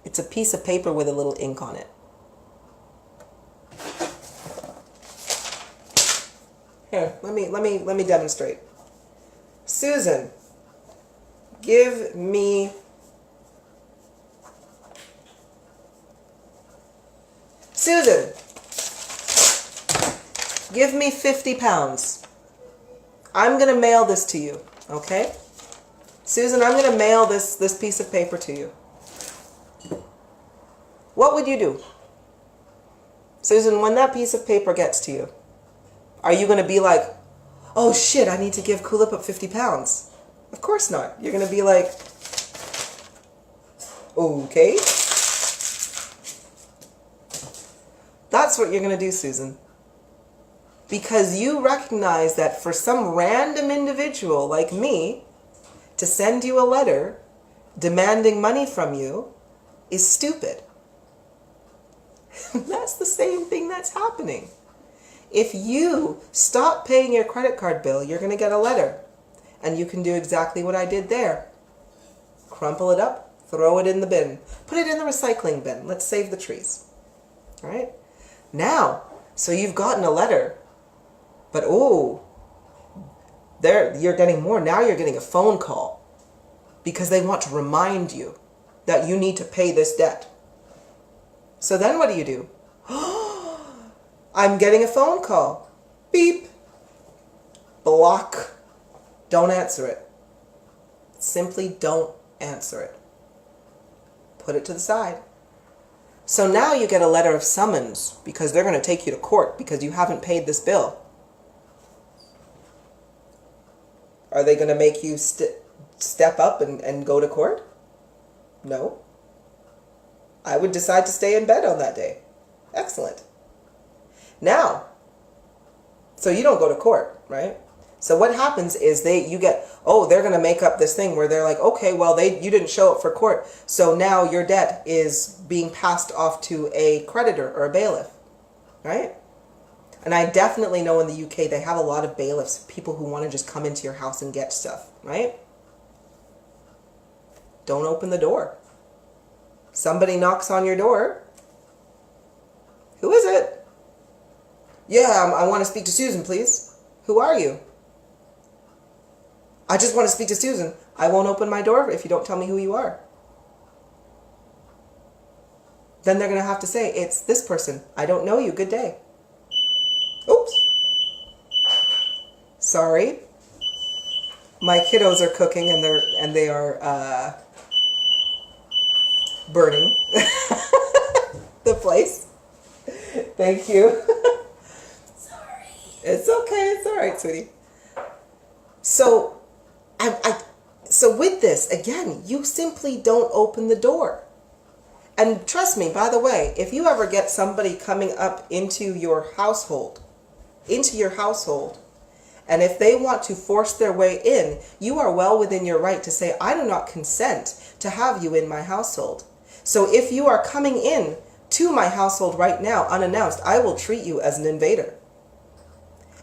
It's a piece of paper with a little ink on it. Here, let me demonstrate. Susan, give me Susan, give me 50 pounds. I'm going to mail this to you, okay? Susan, I'm going to mail this piece of paper to you. What would you do? Susan, when that piece of paper gets to you, are you going to be like, oh shit, I need to give Kulipup 50 pounds? Of course not. You're going to be like, okay. That's what you're going to do, Susan. Because you recognize that for some random individual like me to send you a letter demanding money from you is stupid. That's the same thing that's happening. If you stop paying your credit card bill, you're going to get a letter. And you can do exactly what I did there. Crumple it up, throw it in the bin. Put it in the recycling bin. Let's save the trees. All right? Now, so you've gotten a letter. But you're getting more. Now you're getting a phone call. Because they want to remind you that you need to pay this debt. So then what do? I'm getting a phone call. Beep. Block. Don't answer it. Simply don't answer it. Put it to the side. So now you get a letter of summons because they're going to take you to court because you haven't paid this bill. Are they going to make you step up and go to court? No. I would decide to stay in bed on that day. Excellent. Now, so you don't go to court, right? So what happens is they're going to make up this thing where they're like, okay, well, you didn't show up for court. So now your debt is being passed off to a creditor or a bailiff, right? And I definitely know in the UK, they have a lot of bailiffs, people who want to just come into your house and get stuff, right? Don't open the door. Somebody knocks on your door. Who is it? Yeah, I want to speak to Susan, please. Who are you? I just want to speak to Susan. I won't open my door if you don't tell me who you are. Then they're going to have to say, it's this person. I don't know you. Good day. Oops. Sorry. My kiddos are cooking and they are burning the place. Thank you. Sorry. It's okay. It's all right, sweetie. So, so with this, again, you simply don't open the door. And trust me, by the way, if you ever get somebody coming up into your household, and if they want to force their way in, you are well within your right to say, I do not consent to have you in my household. So if you are coming in to my household right now unannounced, I will treat you as an invader.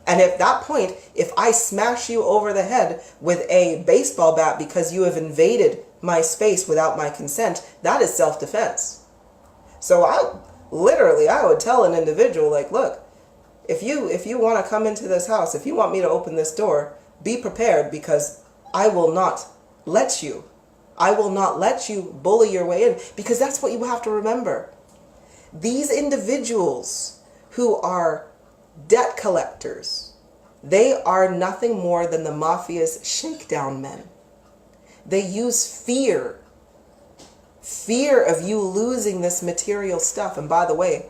And at that point, if I smash you over the head with a baseball bat because you have invaded my space without my consent, that is self-defense. So I would tell an individual, like, look, if you want to come into this house, if you want me to open this door, be prepared, because I will not let you. I will not let you bully your way in, because that's what you have to remember. These individuals who are debt collectors, they are nothing more than the mafia's shakedown men. They use fear of you losing this material stuff. And by the way,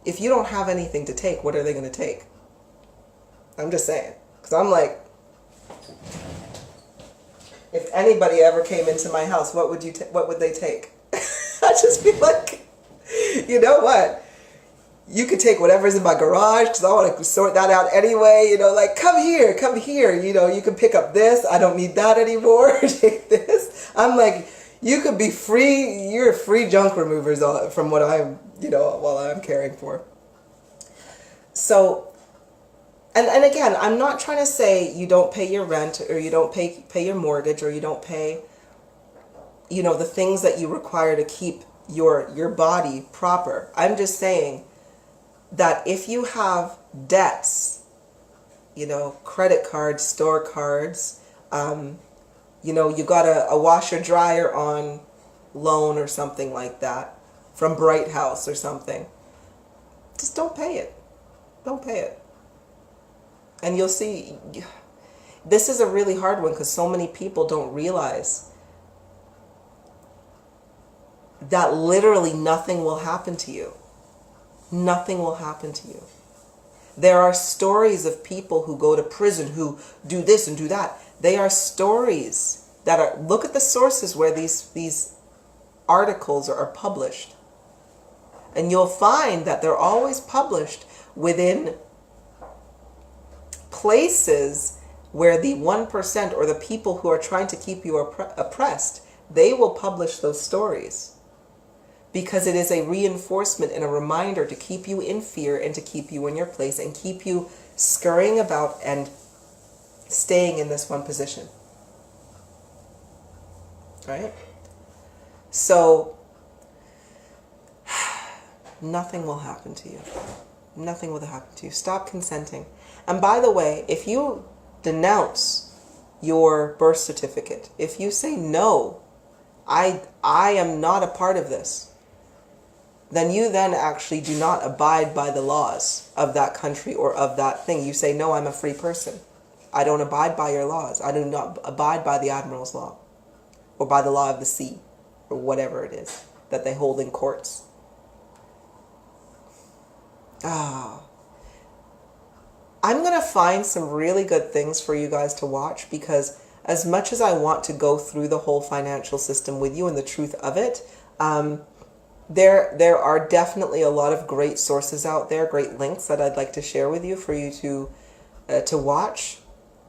if you don't have anything to take, what are they going to take? I'm just saying. Because I'm like, if anybody ever came into my house, what would they take? I'd just be like, you know what? You could take whatever's in my garage, because I want to sort that out anyway. You know, like, come here. You know, you can pick up this. I don't need that anymore. Take this. I'm like, you could be free. You're free junk removers from what I'm, while I'm caring for. So, and again, I'm not trying to say you don't pay your rent, or you don't pay your mortgage, or you don't pay, the things that you require to keep your body proper. I'm just saying that if you have debts, credit cards, store cards, you got a washer dryer on loan or something like that from Bright House or something, just don't pay it. Don't pay it. And you'll see, this is a really hard one, because so many people don't realize that literally nothing will happen to you. Nothing will happen to you. There are stories of people who go to prison who do this and do that. They are stories that are, look at the sources where these articles are published. And you'll find that they're always published within places where the 1% or the people who are trying to keep you oppressed, they will publish those stories. Because it is a reinforcement and a reminder to keep you in fear and to keep you in your place and keep you scurrying about and staying in this one position. Right? So, nothing will happen to you. Nothing will happen to you. Stop consenting. And by the way, if you denounce your birth certificate, if you say, no, I am not a part of this, then you then actually do not abide by the laws of that country or of that thing. You say, no, I'm a free person. I don't abide by your laws. I do not abide by the Admiral's law or by the law of the sea or whatever it is that they hold in courts. I'm going to find some really good things for you guys to watch, because as much as I want to go through the whole financial system with you and the truth of it, there are definitely a lot of great sources out there, great links that I'd like to share with you for you to watch,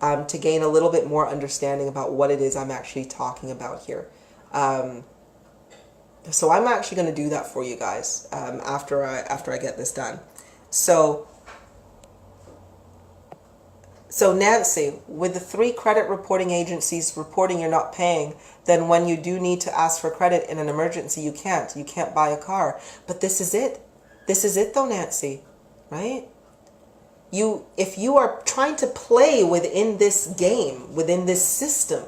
to gain a little bit more understanding about what it is I'm actually talking about here. So I'm actually going to do that for you guys after I get this done. So Nancy, with the 3 credit reporting agencies reporting you're not paying, then when you do need to ask for credit in an emergency, you can't. You can't buy a car. But this is it. This is it though, Nancy, right? If you are trying to play within this game, within this system,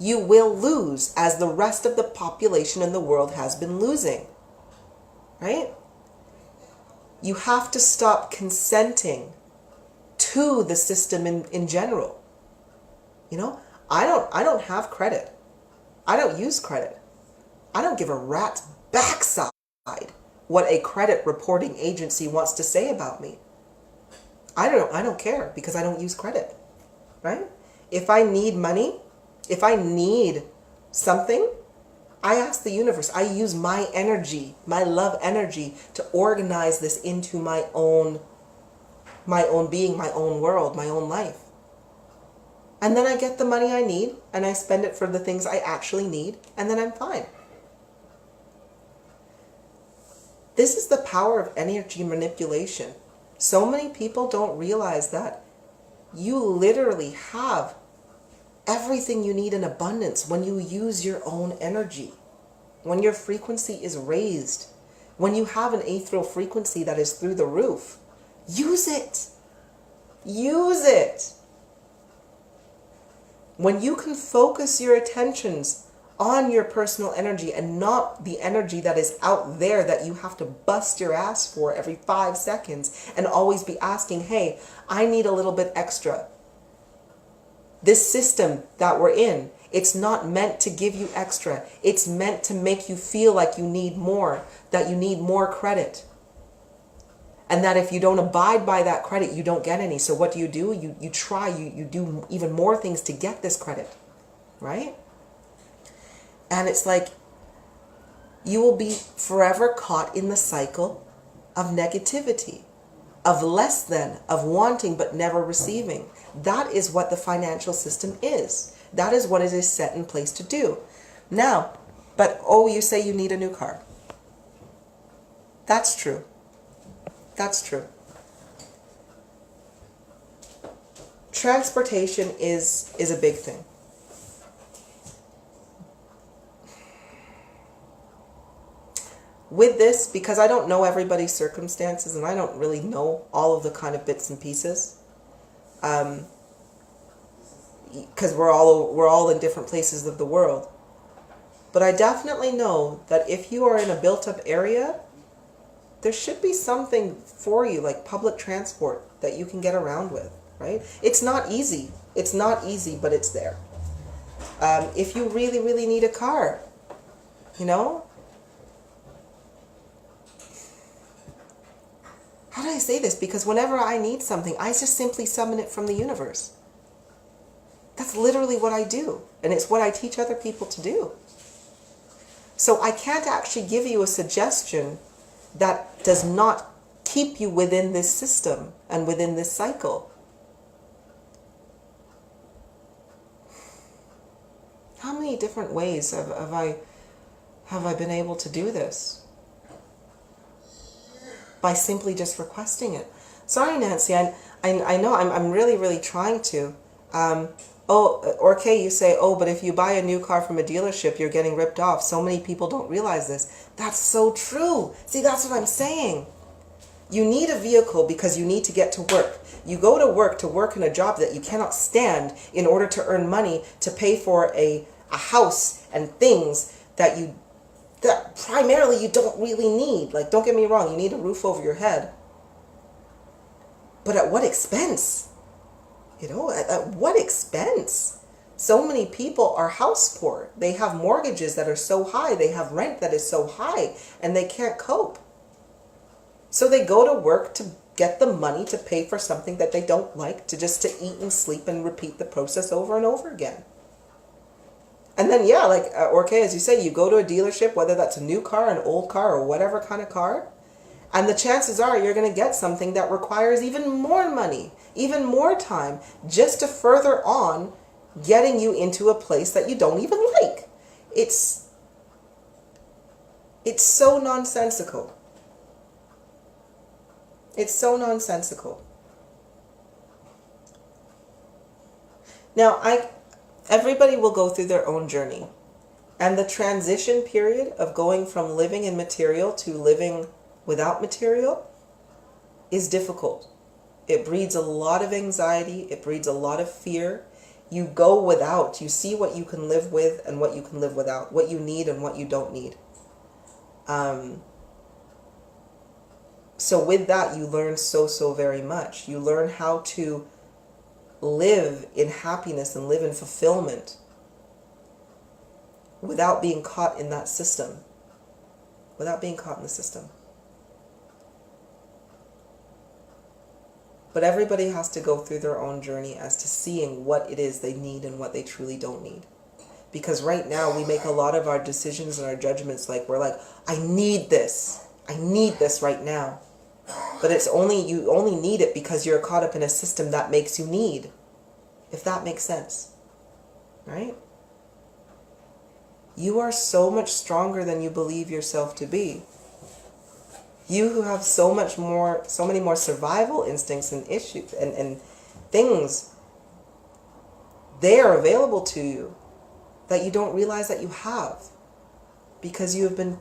you will lose, as the rest of the population in the world has been losing, right? You have to stop consenting to the system in general. I don't have credit. I don't use credit. I don't give a rat's backside what a credit reporting agency wants to say about me. I don't care, because I don't use credit, right? If I need money, if I need something, I ask the universe, I use my energy, my love energy, to organize this into my own being, my own world, my own life. And then I get the money I need and I spend it for the things I actually need, and then I'm fine. This is the power of energy manipulation. So many people don't realize that you literally have everything you need in abundance when you use your own energy. When your frequency is raised. When you have an ethereal frequency that is through the roof. Use it. Use it. When you can focus your attentions on your personal energy and not the energy that is out there that you have to bust your ass for every 5 seconds and always be asking, hey, I need a little bit extra. This system that we're in, it's not meant to give you extra. It's meant to make you feel like you need more, that you need more credit. And that if you don't abide by that credit, you don't get any. So what do? You do even more things to get this credit, right? And it's like you will be forever caught in the cycle of negativity, of less than, of wanting but never receiving. That is what the financial system is. That is what it is set in place to do. Now, but you say you need a new car. That's true. That's true. Transportation is a big thing. With this, because I don't know everybody's circumstances and I don't really know all of the kind of bits and pieces, because we're all in different places of the world. But I definitely know that if you are in a built-up area, there should be something for you, like public transport, that you can get around with, right? It's not easy. It's not easy, but it's there. If you really, really need a car, how do I say this? Because whenever I need something, I just simply summon it from the universe. That's literally what I do. And it's what I teach other people to do. So I can't actually give you a suggestion that does not keep you within this system and within this cycle. How many different ways have I been able to do this? By simply just requesting it. Sorry, Nancy, I know I'm really, really trying to. You say, but if you buy a new car from a dealership, you're getting ripped off. So many people don't realize this. That's so true. See, that's what I'm saying. You need a vehicle because you need to get to work. You go to work in a job that you cannot stand in order to earn money to pay for a house and things that primarily you don't really need. Like, don't get me wrong, you need a roof over your head. But at what expense? At what expense? So many people are house poor. They have mortgages that are so high. They have rent that is so high, and they can't cope. So they go to work to get the money to pay for something that they don't like, to eat and sleep and repeat the process over and over again. And then, as you say, you go to a dealership, whether that's a new car, an old car, or whatever kind of car, and the chances are you're going to get something that requires even more money, even more time, just to further on getting you into a place that you don't even like. It's so nonsensical. It's so nonsensical. Now, everybody will go through their own journey. And the transition period of going from living in material to living without material is difficult. It breeds a lot of anxiety. It breeds a lot of fear. You go without. You see what you can live with and what you can live without. What you need and what you don't need. So with that, you learn so very much. You learn how to live in happiness and live in fulfillment without being caught in that system. Without being caught in the system. But everybody has to go through their own journey as to seeing what it is they need and what they truly don't need. Because right now we make a lot of our decisions and our judgments like we're like, I need this. I need this right now. But it's only, you only need it because you're caught up in a system that makes you need. If that makes sense. Right? You are so much stronger than you believe yourself to be. You who have so many more survival instincts and issues and things, they are available to you that you don't realize that you have because you have been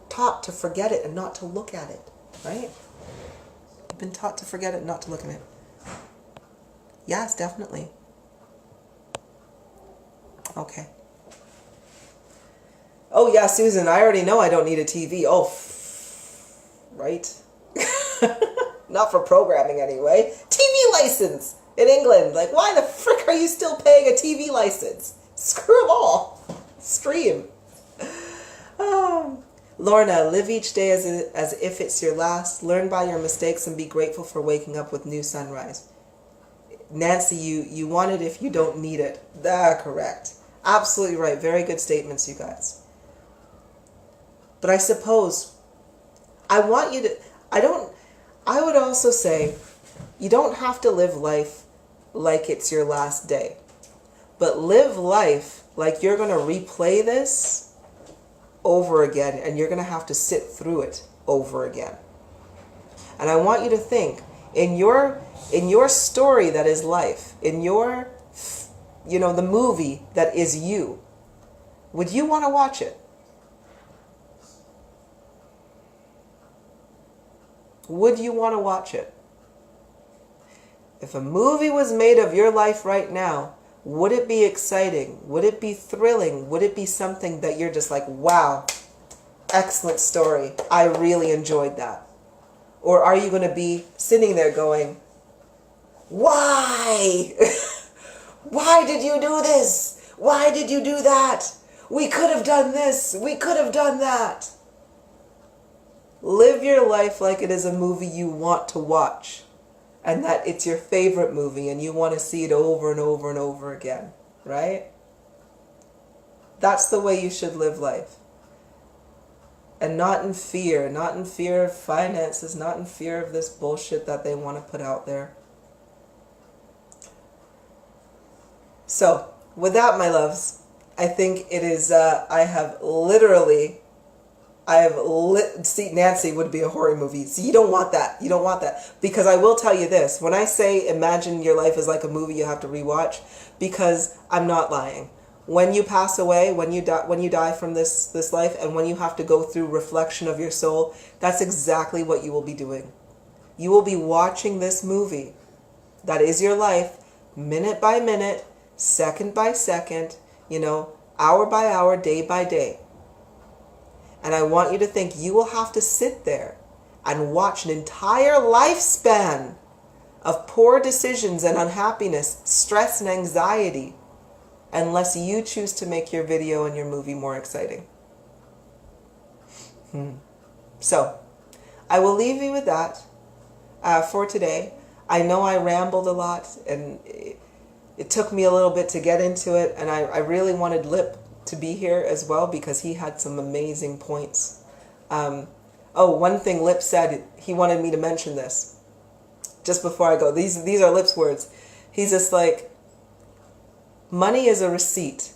taught to forget it and not to look at it, right? You've been taught to forget it and not to look at it. Yes, definitely. Okay. Oh yeah, Susan, I already know I don't need a TV. Oh, right? Not for programming anyway. TV license in England. Like, why the frick are you still paying a TV license? Screw them all. Stream. Lorna, live each day as if it's your last. Learn by your mistakes and be grateful for waking up with new sunrise. Nancy, you want it if you don't need it. Correct. Absolutely right. Very good statements, you guys. But I suppose I want you to, I would also say you don't have to live life like it's your last day. But live life like you're going to replay this over again and you're going to have to sit through it over again. And I want you to think in your story that is life, in your, the movie that is you, would you want to watch it? Would you want to watch it? If a movie was made of your life right now, would it be exciting? Would it be thrilling? Would it be something that you're just like, wow, excellent story. I really enjoyed that. Or are you going to be sitting there going, why? Why did you do this? Why did you do that? We could have done this. We could have done that. Live your life like it is a movie you want to watch. And that it's your favorite movie and you want to see it over and over and over again. Right? That's the way you should live life. And not in fear. Not in fear of finances. Not in fear of this bullshit that they want to put out there. So, with that, my loves, I think it is, see, Nancy would be a horror movie. See, you don't want that. You don't want that. Because I will tell you this. When I say imagine your life is like a movie you have to rewatch, because I'm not lying. When you pass away, when you die from this life, and when you have to go through reflection of your soul, that's exactly what you will be doing. You will be watching this movie that is your life, minute by minute, second by second, hour by hour, day by day. And I want you to think you will have to sit there and watch an entire lifespan of poor decisions and unhappiness, stress and anxiety, unless you choose to make your video and your movie more exciting. So, I will leave you with that for today. I know I rambled a lot, and it took me a little bit to get into it, and I really wanted Lip to be here as well because he had some amazing points. One thing Lip said, he wanted me to mention this just before I go. These are Lip's words. He's just like, money is a receipt.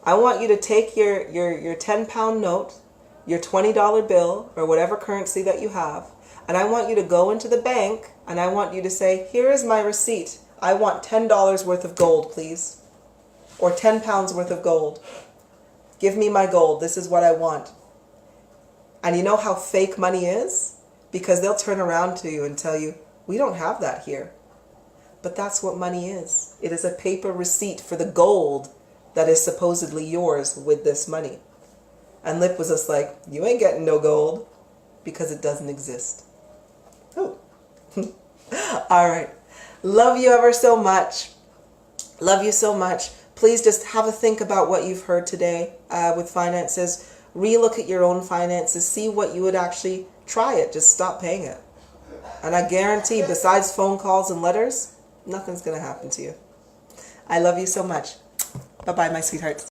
I want you to take your 10-pound note, your $20 bill, or whatever currency that you have, and I want you to go into the bank, and I want you to say, here is my receipt. I want $10 worth of gold, please. Or 10 pounds worth of gold. Give me my gold. This is what I want. And you know how fake money is? Because they'll turn around to you and tell you, we don't have that here. But that's what money is. It is a paper receipt for the gold that is supposedly yours with this money. And Lip was just like, you ain't getting no gold because it doesn't exist. Oh. All right. Love you ever so much. Love you so much. Please just have a think about what you've heard today with finances. Relook at your own finances. See what you would actually try it. Just stop paying it. And I guarantee, besides phone calls and letters, nothing's going to happen to you. I love you so much. Bye-bye, my sweethearts.